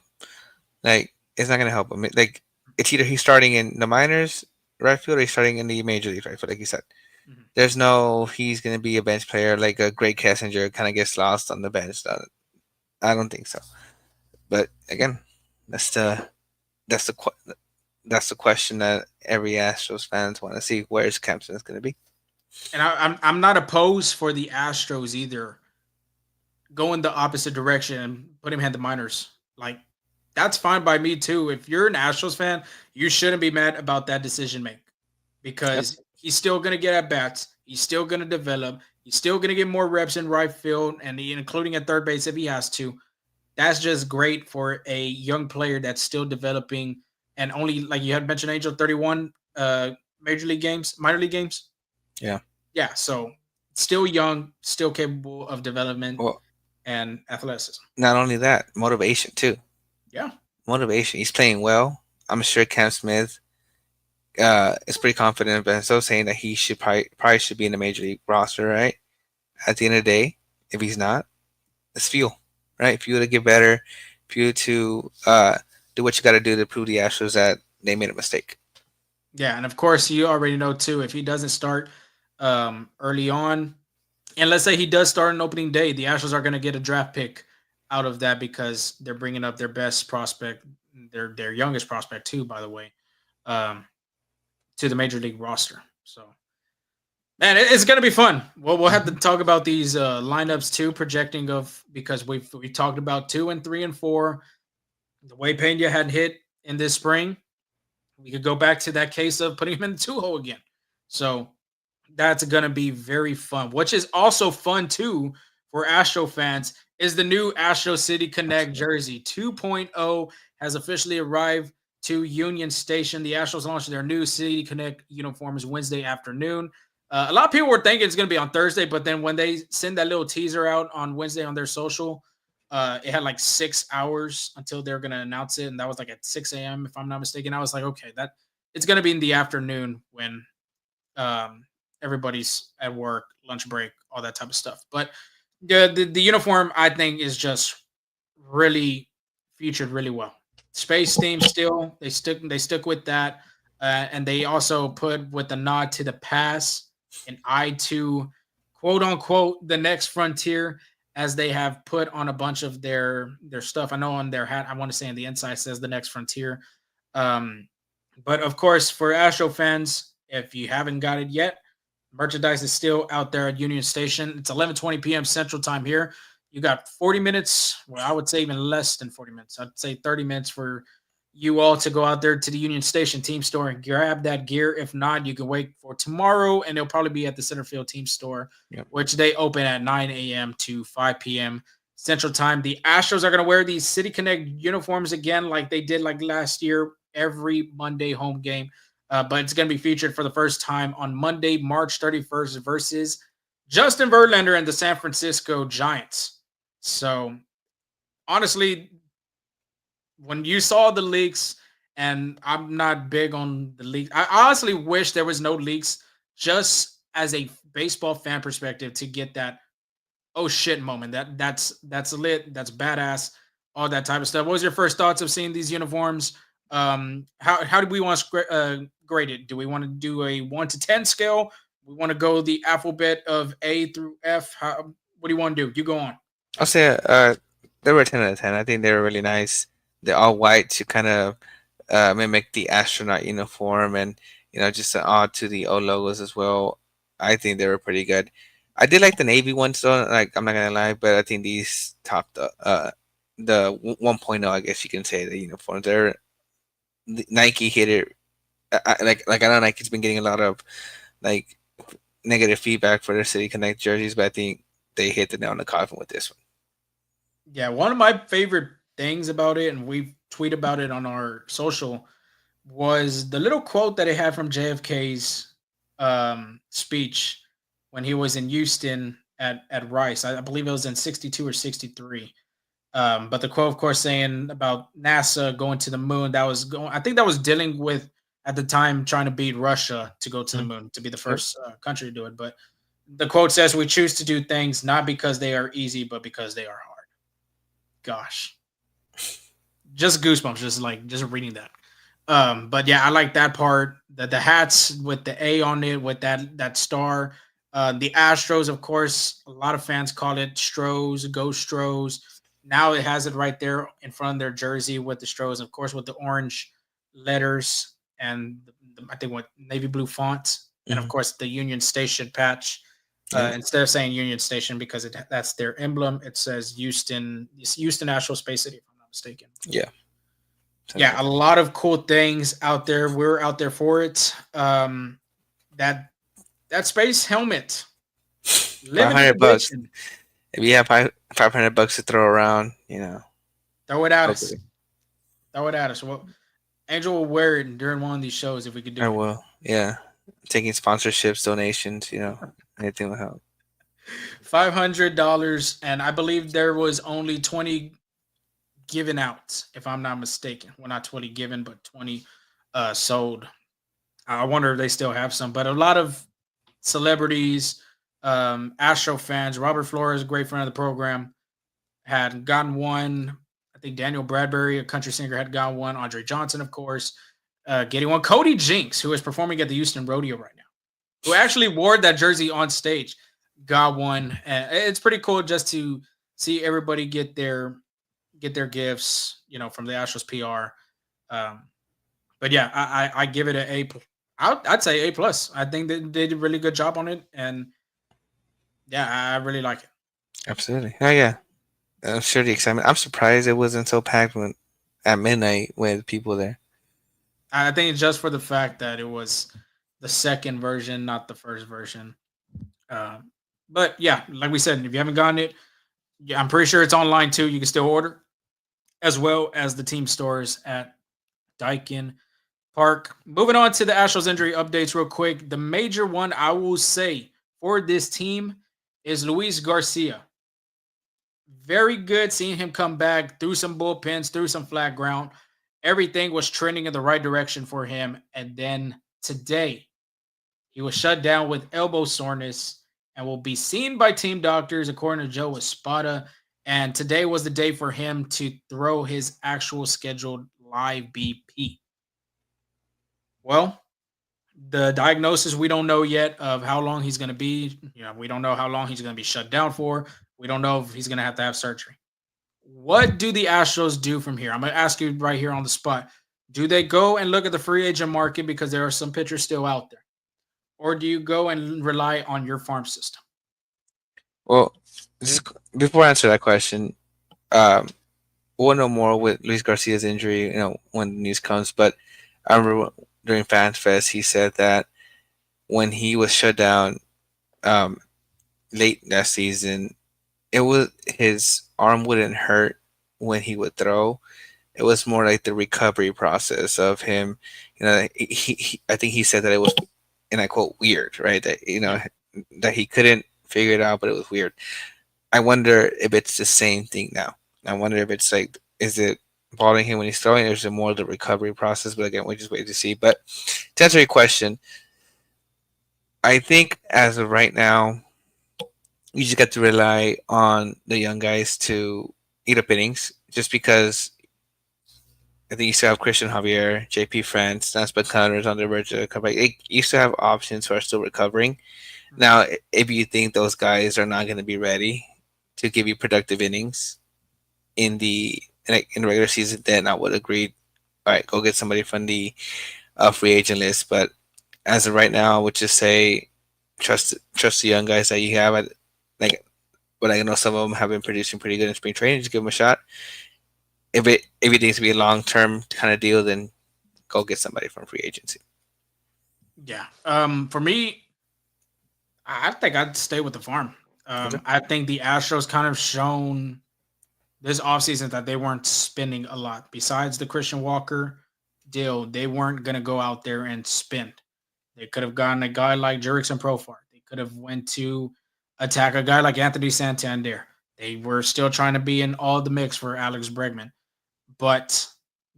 Like it's not gonna help him. Like it's either he's starting in the minors right field or he's starting in the major league right field, like you said. Mhm. There's no he's gonna be a bench player like a Greg Kessinger kind of gets lost on the bench. I don't think so. But again, that's the that's the que- that's the question that every Astros fans want to see. Where's Kempson is gonna be? And I'm not opposed for the Astros either going the opposite direction and putting him in the minors. Like that's fine by me too. If you're an Astros fan, you shouldn't be mad about that decision make Yep. because he's still gonna get at bats. He's still gonna develop. He's still gonna get more reps in right field and including at third base if he has to. That's just great for a young player that's still developing and only like you had mentioned Angel 31 major league games, minor league games. Yeah. Yeah, so still young, still capable of development Well, and athleticism. not only that, motivation too. Yeah. Motivation. He's playing well. I'm sure Cam Smith is pretty confident, but still saying that he should probably should be in the major league roster, right? At the end of the day, if he's not, it's fuel, right? Fuel to get better, fuel to do what you got to do to prove the Astros that they made a mistake. Yeah, and of course you already know too if he doesn't start early on, and let's say he does start on opening day, the Astros are going to get a draft pick out of that because they're bringing up their best prospect, their youngest prospect too, by the way, um, to the major league roster. So, man, it's going to be fun. Well, we'll have to Mhm. talk about these lineups too, projecting of because we talked about 2 and 3 and 4. The way Pena had hit in this spring, we could go back to that case of putting him in the two hole again. So that's going to be very fun. Which is also fun too for Astro fans is the new Astro City Connect jersey 2.0 has officially arrived to Union Station. The Astros launched their new City Connect uniforms Wednesday afternoon. A lot of people were thinking it's going to be on Thursday, but then when they send that little teaser out on Wednesday on their social, it had like 6 hours until they're going to announce it, and that was like at 6 a.m. if I'm not mistaken. I was like, okay, that it's going to be in the afternoon when um, everybody's at work, lunch break, all that type of stuff. But the uniform I think is just really featured really well. Space theme still they stuck with that, and they also put with the nod to the past an eye to quote unquote the next frontier as they have put on a bunch of their stuff. I know on their hat, I want to say on the inside says the next frontier. Um, but of course, for Astro fans, if you haven't got it yet, merchandise is still out there at Union Station. It's 11:20 p.m. Central Time here. You got 40 minutes. Well, I would say even less than 40 minutes. I'd say 30 minutes for you all to go out there to the Union Station team store and grab that gear. If not, you can wait for tomorrow, and it'll probably be at the Centerfield team store, Yep. which they open at 9 a.m. to 5 p.m. Central Time. The Astros are going to wear these City Connect uniforms again, like they did like last year, every Monday home game. But it's going to be featured for the first time on Monday, March 31st versus Justin Verlander and the San Francisco Giants. So, honestly, when you saw the leaks, and I'm not big on the leaks, I honestly wish there was no leaks just as a baseball fan perspective to get that oh shit moment. That's lit, that's badass, all that type of stuff. What was your first thoughts of seeing these uniforms? How do we want to grade it? Do we want to do a 1 to 10 scale? We want to go the alphabet of A through F. What do you want to do? You go on. I'll say they were 10 out of 10. I think they were really nice. They're all white to kind of mimic the astronaut uniform, and just an odd to the old logos as well. I think they were pretty good. I did like the navy ones though. Like, I'm not gonna lie, but I think these topped the 1.0. I guess you can say the uniforms. Nike hit it. Like I know Nike's been getting a lot of like negative feedback for their City Connect jerseys, but I think they hit the nail on the coffin with this one. Yeah, one of my favorite things about it, and we tweet about it on our social, was the little quote that it had from JFK's speech when he was in Houston at Rice. I believe it was in 62 or 63. But the quote, of course, saying about NASA going to the moon, I think that was dealing with at the time trying to beat Russia to go to the moon, to be the first country to do it. But the quote says, "We choose to do things not because they are easy, but because they are hard." Gosh, just goosebumps, just reading that. But yeah, I like that part. The hats with the A on it, with that star. The Astros, of course, a lot of fans call it Stros, go Stros. Now it has it right there in front of their jersey with the Stros, of course, with the orange letters and I think what navy blue font, and of course the Union Station patch. Instead of saying Union Station because that's their emblem, it says Houston National Space City, if I'm not mistaken. Yeah. Yeah, a lot of cool things out there. We're out there for it. That space helmet, $500. If you have $500 to throw around, throw it at us. Throw it at us. Well, Angel will wear it during one of these shows if we could do it. I will. Yeah, taking sponsorships, donations. Anything will help. $500, and I believe there was only 20 given out, if I'm not mistaken. Well, not 20 given, but 20 sold. I wonder if they still have some, but a lot of celebrities, Astro fans, Robert Flores, a great friend of the program, had gotten one. I think Daniel Bradbury, a country singer, had gotten one. Andre Johnson, of course, getting one. Cody Jinks, who is performing at the Houston Rodeo right now, who actually wore that jersey on stage, got one. And it's pretty cool just to see everybody get their gifts, from the Astros PR. But yeah, I give it an A. I'd say A plus. I think they did a really good job on it, and yeah, I really like it. Absolutely. Oh yeah, I'm sure the excitement. I'm surprised it wasn't so packed at midnight with people there. I think it's just for the fact that it was the second version, not the first version. But yeah, like we said, if you haven't gotten it, yeah, I'm pretty sure it's online too. You can still order, as well as the team stores at Daikin Park. Moving on to the Astros injury updates real quick. The major one I will say for this team is Luis Garcia. Very good seeing him come back through some bullpens, through some flat ground. Everything was trending in the right direction for him. And then today, he was shut down with elbow soreness and will be seen by team doctors, according to Joe Espada. And today was the day for him to throw his actual scheduled live BP. Well, the diagnosis we don't know yet of how long he's going to be. We don't know how long he's going to be shut down for. We don't know if he's going to have surgery. What do the Astros do from here? I'm going to ask you right here on the spot. Do they go and look at the free agent market because there are some pitchers still out there? Or do you go and rely on your farm system? Well, just before I answer that question, we'll know more with Luis Garcia's injury, when the news comes. But I remember during Fan Fest, he said that when he was shut down late that season, it was his arm wouldn't hurt when he would throw. It was more like the recovery process of him. He I think he said that it was, and I quote, weird, right? That that he couldn't figure it out, but it was weird. I wonder if it's the same thing now. I wonder if it's like, is it bothering him when he's throwing, or is it more the recovery process? But again, we just wait to see. But to answer your question, I think as of right now, you just got to rely on the young guys to eat up innings, just because I think you still have Christian Javier, JP France, Lance McCullers on the verge of comeback. You still have options who are still recovering. Now, if you think those guys are not going to be ready to give you productive innings in the regular season, then I would agree. All right, go get somebody from the free agent list. But as of right now, I would just say trust the young guys that you have. Like, but I know some of them have been producing pretty good in spring training. Just give them a shot. If it needs to be a long term kind of deal, then go get somebody from free agency. Yeah. For me, I think I'd stay with the farm. Okay. I think the Astros kind of shown this offseason that they weren't spending a lot. Besides the Christian Walker deal, they weren't going to go out there and spend. They could have gotten a guy like Jurickson Profar. They could have went to attack a guy like Anthony Santander. They were still trying to be in all the mix for Alex Bregman. But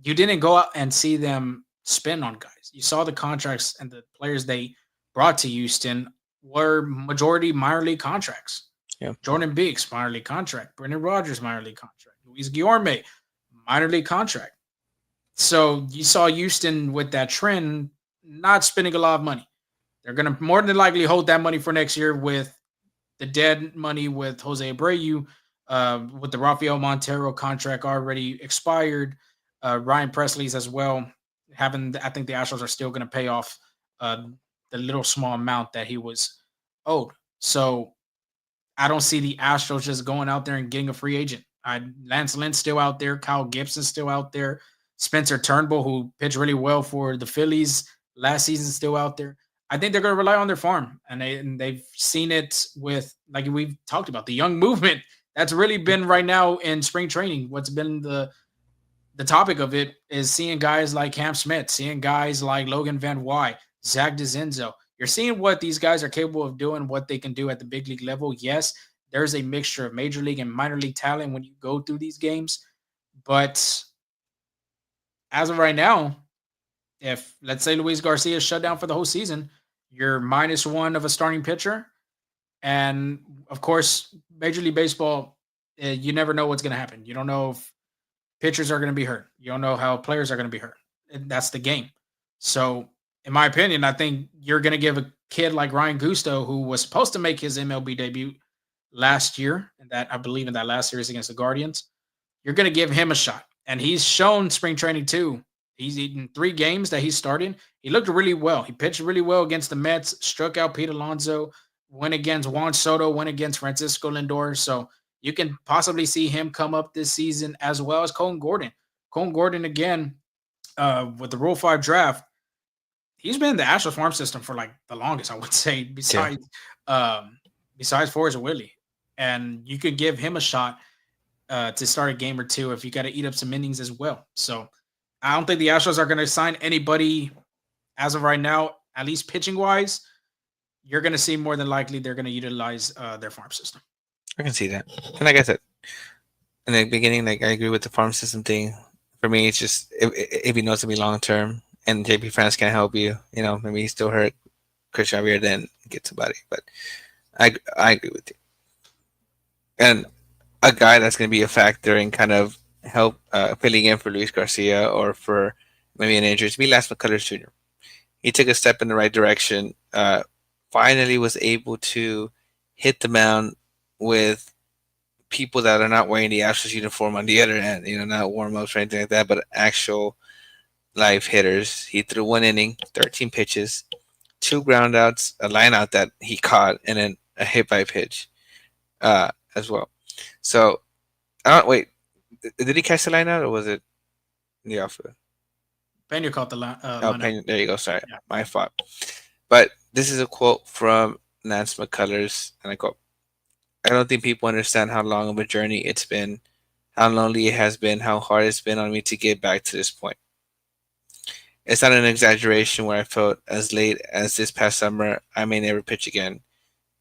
you didn't go out and see them spend on guys. You saw the contracts and the players they brought to Houston were majority minor league contracts. Yeah. Jordan Beeks, minor league contract. Brendan Rodgers, minor league contract. Luis Guillorme, minor league contract. So you saw Houston with that trend not spending a lot of money. They're going to more than likely hold that money for next year with the dead money with Jose Abreu, with the Rafael Montero contract already expired, Ryan Presley's as well. I think the Astros are still going to pay off the little small amount that he was owed. So I don't see the Astros just going out there and getting a free agent. Lance Lynn's still out there. Kyle Gibson's still out there. Spencer Turnbull, who pitched really well for the Phillies last season, still out there. I think they're going to rely on their farm, and they've seen it with, like we've talked about, the young movement that's really been right now in spring training. What's been the topic of it is seeing guys like Cam Smith, seeing guys like Logan Van Wy, Zach Dezenzo. You're seeing what these guys are capable of doing, what they can do at the big league level. Yes, there's a mixture of major league and minor league talent when you go through these games, but as of right now, if let's say Luis Garcia is shut down for the whole season, you're -1 of a starting pitcher. And of course, Major League Baseball, you never know what's going to happen. You don't know if pitchers are going to be hurt. You don't know how players are going to be hurt. That's the game. So, in my opinion, I think you're going to give a kid like Ryan Gusto, who was supposed to make his MLB debut last year, and that I believe in that last series against the Guardians, you're going to give him a shot. And he's shown spring training too. He's eaten 3 games that he started. He looked really well. He pitched really well against the Mets, struck out Pete Alonso, went against Juan Soto, went against Francisco Lindor. So you can possibly see him come up this season as well as Colton Gordon. Colton Gordon, again, with the Rule 5 draft, he's been in the Astros farm system for like the longest, I would say, besides Forrest Willie. And you could give him a shot to start a game or two if you got to eat up some innings as well. So I don't think the Astros are going to sign anybody as of right now, at least pitching wise. You're going to see more than likely they're going to utilize their farm system. I can see that. And like I said in the beginning, like I agree with the farm system thing. For me, it's just if he knows to be long term and JP fans can't help you, maybe he's still hurt. Christian Javier, then get somebody. But I agree with you. And a guy that's going to be a factor in kind of help filling in for Luis Garcia or for maybe an injury to be Lance McCullers Jr. He took a step in the right direction. Finally was able to hit the mound with people that are not wearing the Astros uniform on the other end, not warm-ups or anything like that, but actual live hitters. He threw 1 inning, 13 pitches, 2 groundouts, a line out that he caught, and then a hit by pitch as well. So, wait, did he catch the line out or was it in the outfield? Pena caught the line. Pena, there you go. Sorry, yeah. My fault. But this is a quote from Lance McCullers, and I quote, "I don't think people understand how long of a journey it's been, how lonely it has been, how hard it's been on me to get back to this point. It's not an exaggeration where I felt as late as this past summer I may never pitch again.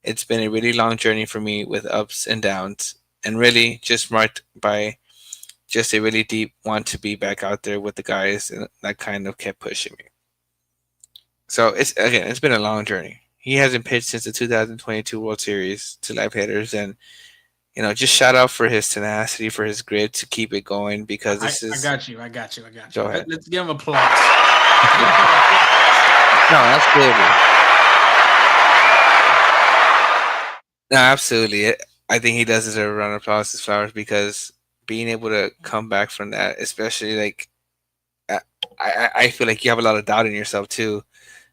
It's been a really long journey for me with ups and downs, and really just marked by just a really deep want to be back out there with the guys, and that kind of kept pushing me." So it's been a long journey. He hasn't pitched since the 2022 World Series to live hitters, and just shout out for his tenacity, for his grit to keep it going because I, this I is. got you. I got you. I got you. Go ahead. Let's give him applause. Give him No, absolutely. No, absolutely. I think he does deserve a round of applause, his flowers, because being able to come back from that, especially like I, I feel like you have a lot of doubt in yourself too.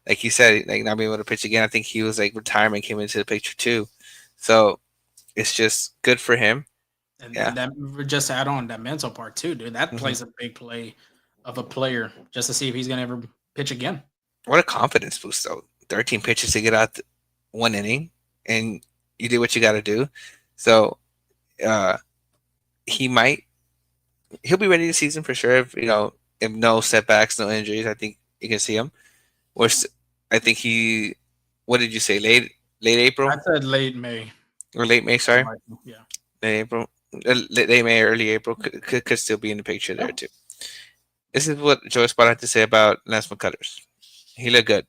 Like you said, like not being able to pitch again. I think he was like retirement came into the picture too. So it's just good for him. and Yeah. that just to add on that mental part too, dude. That hmm plays a big play of a player just to see if he's gonna ever pitch again. What a confidence boost though. 13 pitches to get out one inning, and you did what you got to do. So uh, he might he'll be ready this season for sure. If no setbacks, no injuries, I think you can see him. Or I think he. What did you say? Late April I said late May. or late May? Sorry, Yeah. late April. Late May, early April could still be in the picture there Yep. too. This is what Joe Spot had to say about Lance McCullers. He looked good.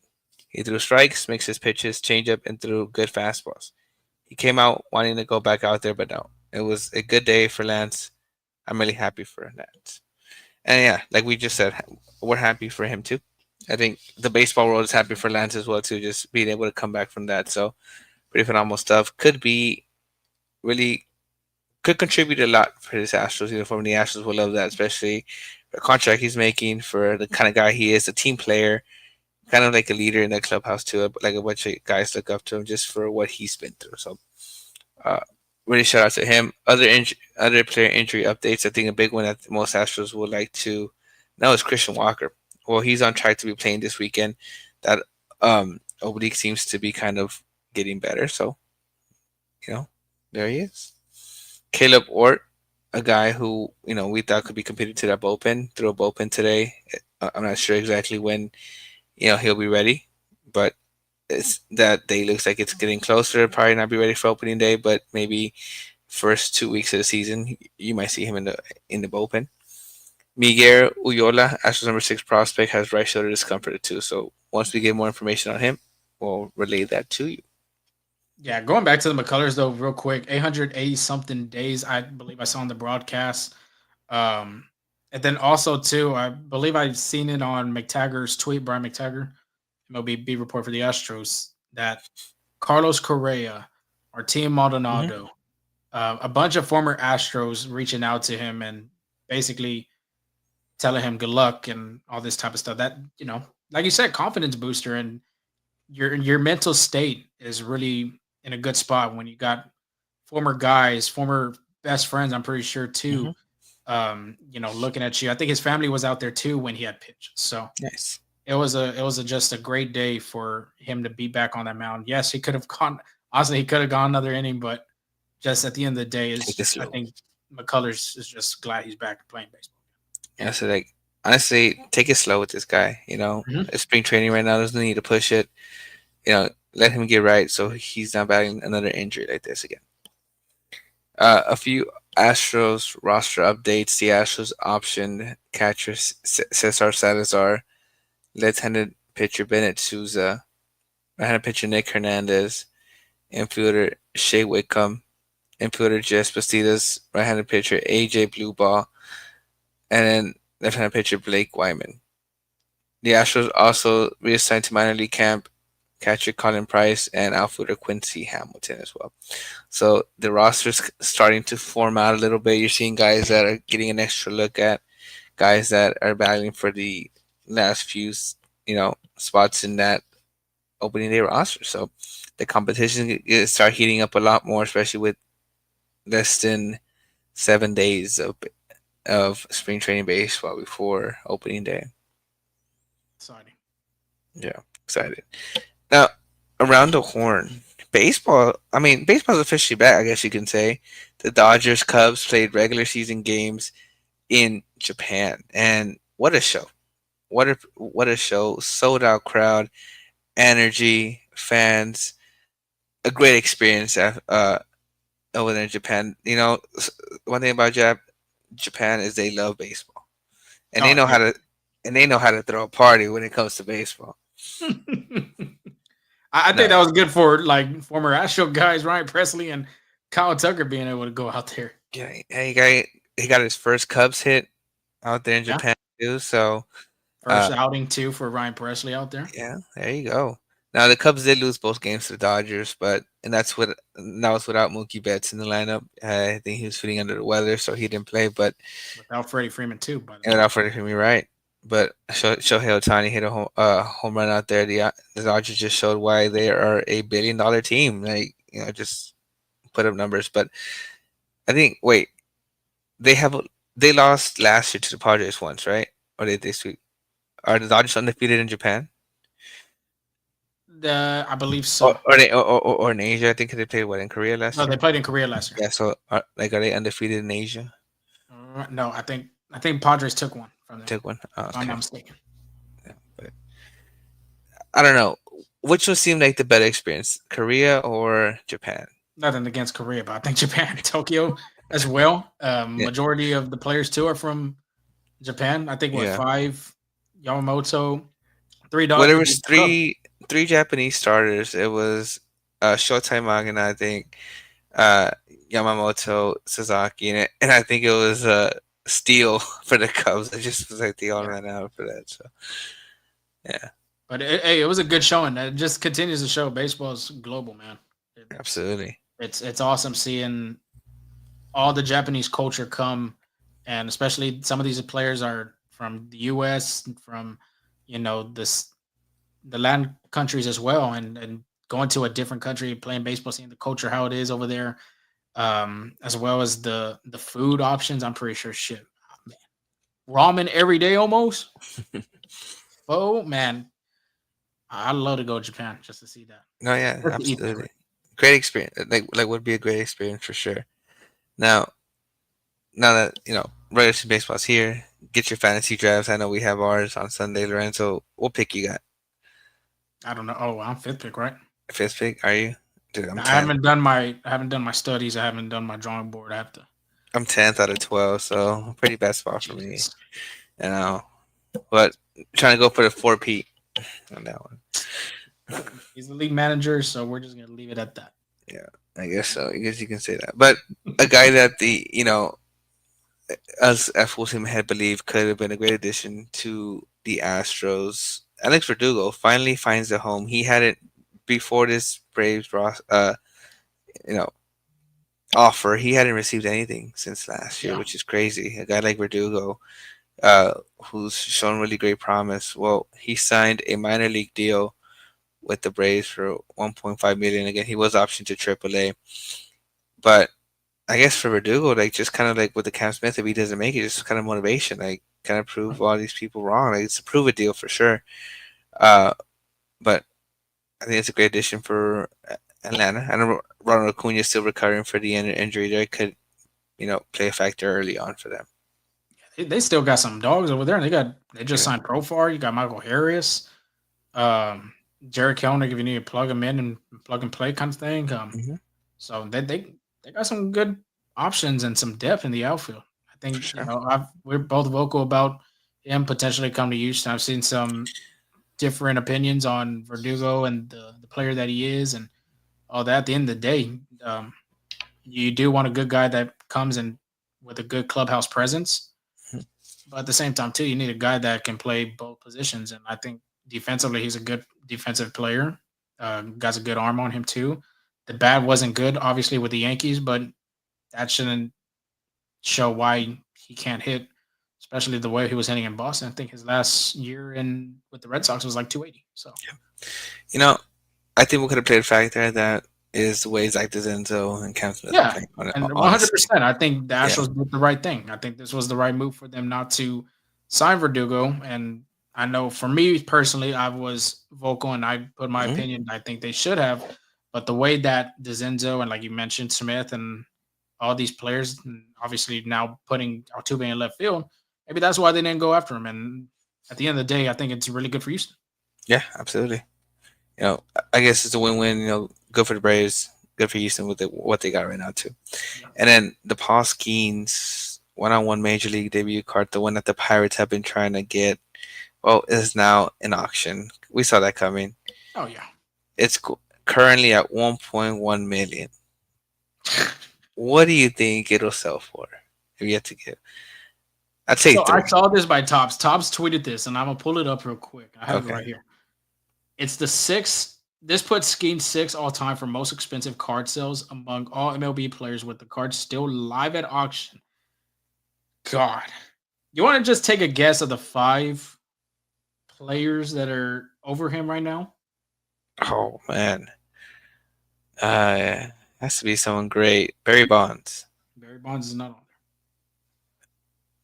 He threw strikes, mixed his pitches, changeup, and threw good fastballs. He came out wanting to go back out there, but no. It was a good day for Lance. I'm really happy for Lance. And yeah, like we just said, we're happy for him too. I think the baseball world is happy for Lance as well too, just being able to come back from that. So pretty phenomenal stuff. Could be really could contribute a lot for this Astros uniform. The Astros will love that, especially the contract he's making for the kind of guy he is, a team player, kind of like a leader in the clubhouse too. Like a bunch of guys look up to him just for what he's been through. So uh, really shout out to him. Other player injury updates. I think a big one that most Astros would like to know is Christian Walker. Well, he's on track to be playing this weekend. That oblique seems to be kind of getting better. So there he is. Caleb Ort, a guy who we thought could be competing to that bullpen, threw a bullpen today. I'm not sure exactly when he'll be ready, but it's that day looks like it's getting closer. Probably not be ready for opening day, but maybe first 2 weeks of the season you might see him in the bullpen. Miguel Uyola, Astros number 6 prospect, has right shoulder discomfort too. So once we get more information on him, we'll relay that to you. Yeah, going back to the McCullers though, real quick, 880 something days. I believe I saw on the broadcast. Um, and then also too, I believe I've seen it on McTaggart's tweet, Brian McTaggart, MLB beat report for the Astros, that Carlos Correa, Martin hmm Maldonado, a bunch of former Astros reaching out to him and basically telling him good luck and all this type of stuff. That like you said, confidence booster, and your mental state is really in a good spot when you got former guys, former best friends. I'm pretty sure hmm too. Looking at you. I think his family was out there too when he had pitched. So Nice. it was just a great day for him to be back on that mound. Yes, he could have gone. Honestly, he could have gone another inning, but just at the end of the day, Take it I slow. think McCullers is just glad he's back playing baseball. Yeah, so like honestly, take it slow with this guy. Mhm. It's spring training right now. Doesn't need to push it. Let him get right so he's not battling another injury like this again. A few Astros roster updates. The Astros optioned catcher Cesar Salazar, left-handed pitcher Bennett Souza, right-handed pitcher Nick Hernandez, infielder Shea Wickham, infielder Jess Bastidas, right-handed pitcher AJ Blueball, and then left-handed pitcher Blake Wyman. The Astros also reassigned to minor league camp catcher Colin Price and outfielder Quincy Hamilton as well. So the roster's starting to form out a little bit. You're seeing guys that are getting an extra look at, guys that are battling for the last few, spots in that opening day roster. So the competition is start heating up a lot more, especially with less than 7 days of spring training baseball before opening day. Exciting. Yeah, excited. Now, around the horn, baseball. I mean, baseball's officially back. I guess you can say the Dodgers Cubs played regular season games in Japan, and what a show! What a show! Sold out crowd, energy, fans, a great experience. Over there in Japan, one thing about Japan is they love baseball, and they Oh know how yeah. to throw a party when it comes to baseball. I think No, that was good for like former Astro guys, Ryan Presley and Kyle Tucker being able to go out there. Yeah, he got his first Cubs hit out there in Yeah. Japan too. So First outing too for Ryan Presley out there. yeah, there you go. Now the Cubs did lose both games to the Dodgers, but that was without Mookie Betts in the lineup. I think he was feeling under the weather, so he didn't play. But Without Freddie Freeman too, by the and way. without Freddie Freeman, right? But Shohei Ohtani hit a home run out there. The Dodgers just showed why they are a $1 billion team. Like just put up numbers. But I think they have they lost last year to the Padres once, right? Or did they sweep? Are the Dodgers undefeated in Japan? I believe so. Or in Asia? I think they played in Korea last No, year. they played in Korea last year. Yeah. So are they undefeated in Asia? No, I think Padres took one from them. Took one. Oh, If I'm okay. not mistaken. Yeah, but I don't know. Which one seemed like the better experience, Korea or Japan? Nothing against Korea, but I think Japan, Tokyo as well. Yeah. Majority of the players too are from Japan. I think Yeah. five Yamamoto, three Well, there Dodgers, was three Japanese starters. It was Shotai Magana, I think, uh, Yamamoto, Sasaki, and I think it was Steele for the Cubs. It just was like they all Yeah. ran out for that. So yeah, But it was a good showing. It just continues to show baseball's global, man. absolutely. It's awesome seeing all the Japanese culture come, and especially some of these players are from the U.S., from this the land countries as well, and going to a different country, playing baseball, seeing the culture how it is over there, as well as the food options. I'm pretty sure shit, man, ramen every day almost. Oh man, I'd love to go to Japan just to see that. No, yeah, Just to eat that, absolutely. right? Great experience. Like would be a great experience for sure. Now, now that regular season baseball's here, get your fantasy drafts. I know we have ours on Sunday, Lorenzo. What pick you got? I don't know. Oh, I'm fifth pick, right? Fifth pick? Are you? Dude, I'm I 10th. haven't done my studies. I haven't done my drawing board. I have to. I'm 10th out of 12, so pretty bad spot for me. Jesus, You know, but trying to go for the 4P on that one. he's the league manager, so we're just gonna leave it at that. Yeah, I guess so. I guess you can say that. But a guy that us at Full Steam Ahead believe could have been a great addition to the Astros. Alex Verdugo finally finds a home. He had it before this Braves you know, offer. He hadn't received anything since last year, Yeah, which is crazy. A guy like Verdugo, who's shown really great promise. Well, he signed a minor league deal with the Braves for 1.5 million. Again, he was optioned to AAA, but I guess for Verdugo, like just kind of like with the Cam Smith, if he doesn't make it, just kind of motivation, like kind of prove all these people wrong. Like it's a prove it deal for sure. Uh, but I think it's a great addition for Atlanta. I know Ronald Acuna is still recovering for the injury there. Could play a factor early on for them. they still got some dogs over there. They just Yeah. signed Profar. You got Michael Harris, um, Jared Kelnick. If you need to plug him in and plug and play kind of thing. Hmm. So they got some good options and some depth in the outfield. I For think sure. we're both vocal about him potentially come to Houston. I've seen some different opinions on Verdugo and the player that he is and all that. At the end of the day, you do want a good guy that comes in with a good clubhouse presence, but at the same time too, you need a guy that can play both positions. And I think defensively, he's a good defensive player. Got a good arm on him too. The bat wasn't good, obviously, with the Yankees, but that shouldn't show why he can't hit, especially the way he was hitting in Boston. I think his last year in with the Red Sox was like 280. So You know, I think we could have played a factor that is the way Zach Dezenzo and Cam Smith are yeah, playing. and Honestly, 100%, I think the yeah. Astros did the right thing. I think this was the right move for them not to sign Verdugo. And I know for me personally, I was vocal and I put my Mhm. opinion. I think they should have, but the way that Dezenzo and like you mentioned Smith and all these players, and obviously now putting Altuve in left field, maybe that's why they didn't go after him. And at the end of the day, I think it's really good for Houston. Yeah, absolutely. I guess it's a win-win. Good for the Braves, good for Houston with what they got right now too. Yeah. And then the Paul Skeens one-on-one Major League debut card, the one that the Pirates have been trying to get, well, is now in auction. We saw that coming. Oh yeah. It's currently at 1.1 million. What do you think it'll sell for? If you had to give, I'd say So I 3. saw this by Tops. Tops tweeted this, and I'm gonna pull it up real quick. I have it Okay. right here. It's the sixth. This puts Skeen six all time for most expensive card sales among all MLB players, with the cards still live at auction. God, you want to just take a guess of the 5 players that are over him right now? Oh man. Has to be someone great. Barry Bonds, Barry Bonds is not on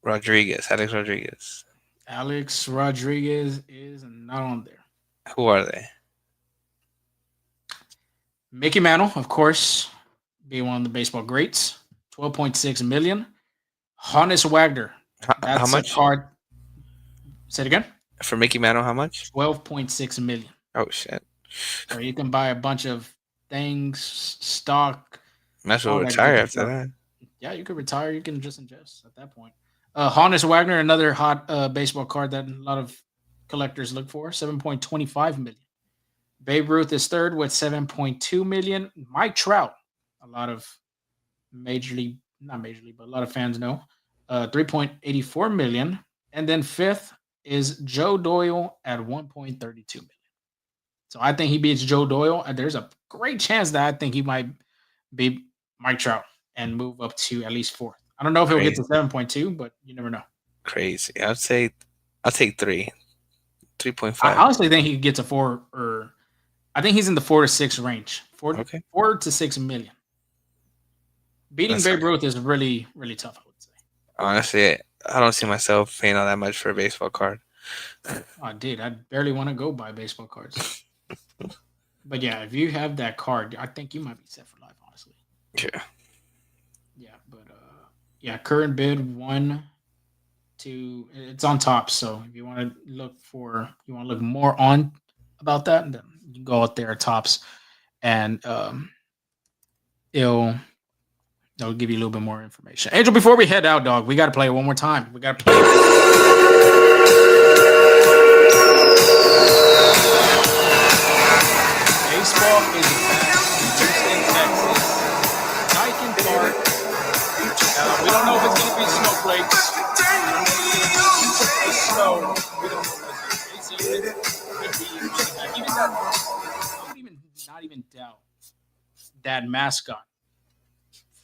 Rodriguez, Alex Rodriguez. there. Alex Rodriguez is not on there. Who are they? Mickey Mantle, of course, being one of the baseball greats. 12.6 million. Honus Wagner. How That's a much card. Say it again. for Mickey Mantle? How much? 12.6 million. Oh shit! So you can buy a bunch of things, stock. Might as well all that retire good after stuff. that. Yeah, you could retire. You can just ingest at that point. Honus Wagner, another hot baseball card that a lot of collectors look for. 7.25 million. Babe Ruth is third with 7.2 million. Mike Trout, a lot of not major league, but a lot of fans know. 3.84 million. And then fifth is Joe Doyle at 1.32 million. So I think he beats Joe Doyle. And there's a great chance that I think he might beat Mike Trout and move up to at least fourth. I don't know if he'll get to 7.2, but you never know. Crazy. I'll take 3. I 3.5. honestly think he could get to 4, or I think he's in the 4 to 6 range. 4, Okay. 4 to 6 million. Beating That's Babe Ruth is really, really tough, I would say. Honestly, I don't see myself paying all that much for a baseball card. I did. I barely want to go buy baseball cards. But yeah, if you have that card, I think you might be set for life, honestly. Yeah. Yeah, but yeah, current bid 1 to it's on top. So if you want to look more on about that, then you can go out there at Tops, and it'll give you a little bit more information. Angel, before we head out, dog, we got to play it one more time. We got to play Baseball is back in Houston, Texas. Dyken Park. We don't know if it's going to be snowflakes. So we don't know what it's I would not even doubt that mascot.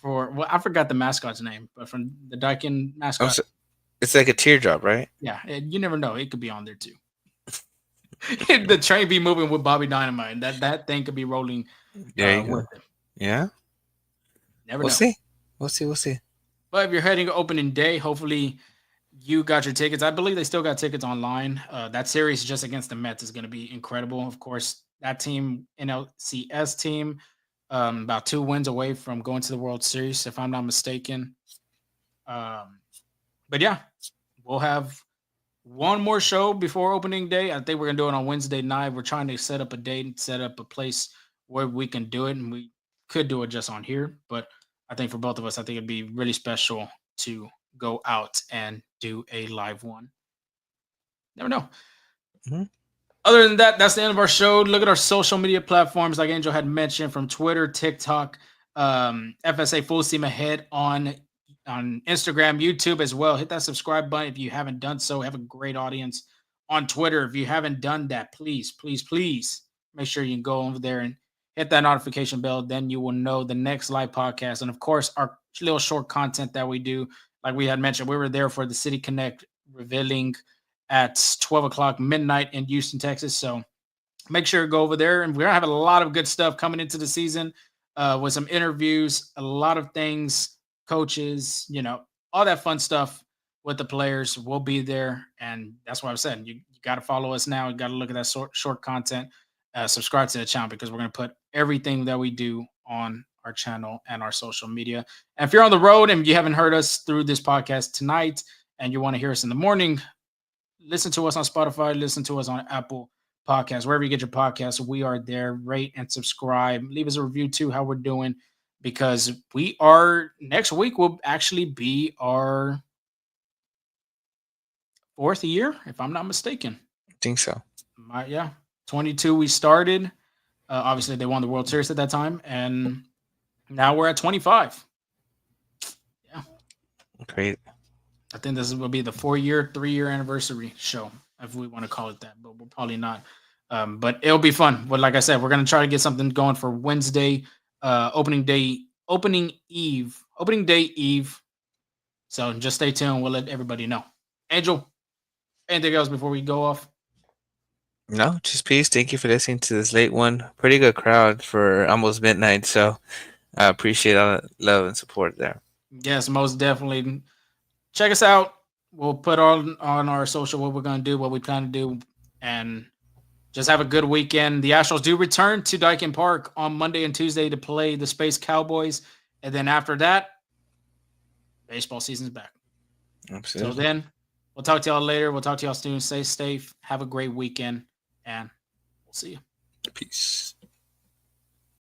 I forgot the mascot's name, but from the Dyken mascot. It's like a teardrop, right? Yeah, you never know. It could be on there too. The train be moving with Bobby Dynamite, and that thing could be rolling. There you go. With it. Yeah. Never We'll know. see. We'll see. But if you're heading to opening day, hopefully you got your tickets. I believe they still got tickets online. That series just against the Mets is going to be incredible. Of course, that team, NLCS team, about 2 wins away from going to the World Series, if I'm not mistaken. But yeah, we'll have one more show before opening day. I think we're going to do it on Wednesday night. We're trying to set up a date and set up a place where we can do it, and we could do it just on here. But I think for both of us, I think it'd be really special to go out and do a live one. Never know. Mm-hmm. Other than that, that's the end of our show. Look at our social media platforms, like Angel had mentioned, from Twitter, TikTok, FSA Full Steam Ahead on Instagram, YouTube as well. Hit that subscribe button if you haven't done so. We have a great audience on Twitter. If you haven't done that, please make sure you can go over there and hit that notification bell. Then you will know the next live podcast. And of course, our little short content that we do, like we had mentioned, we were there for the City Connect revealing at 12 o'clock midnight in Houston, Texas. So make sure to go over there. And we're going to have a lot of good stuff coming into the season with some interviews, a lot of things, coaches, all that fun stuff with the players. We'll be there. And that's what I'm saying. You got to follow us now. You got to look at that short content. Subscribe to the channel, because we're going to put everything that we do on our channel and our social media. And if you're on the road and you haven't heard us through this podcast tonight and you want to hear us in the morning, listen to us on Spotify, listen to us on Apple Podcasts, wherever you get your podcasts. We are there. Rate and subscribe. Leave us a review too, how we're doing, because next week will actually be our 4th year, if I'm not mistaken. I think so. 22 we started. Obviously, they won the World Series at that time, and now we're at 25. Great. I think this will be the 3-year anniversary show, if we want to call it that, but we'll probably not. But it'll be fun. But like I said, we're gonna try to get something going for Wednesday, opening day eve. So just stay tuned. We'll let everybody know. Angel, anything else before we go off? No, just peace. Thank you for listening to this late one. Pretty good crowd for almost midnight. So I appreciate all the love and support there. Yes, most definitely. Check us out. We'll put on our social what we're going to do, what we plan to do, and just have a good weekend. The Astros do return to Dyken Park on Monday and Tuesday to play the Space Cowboys. And then after that, baseball season's back. Absolutely. So then, we'll talk to y'all later. We'll talk to y'all soon. Stay safe. Have a great weekend, and we'll see you. Peace.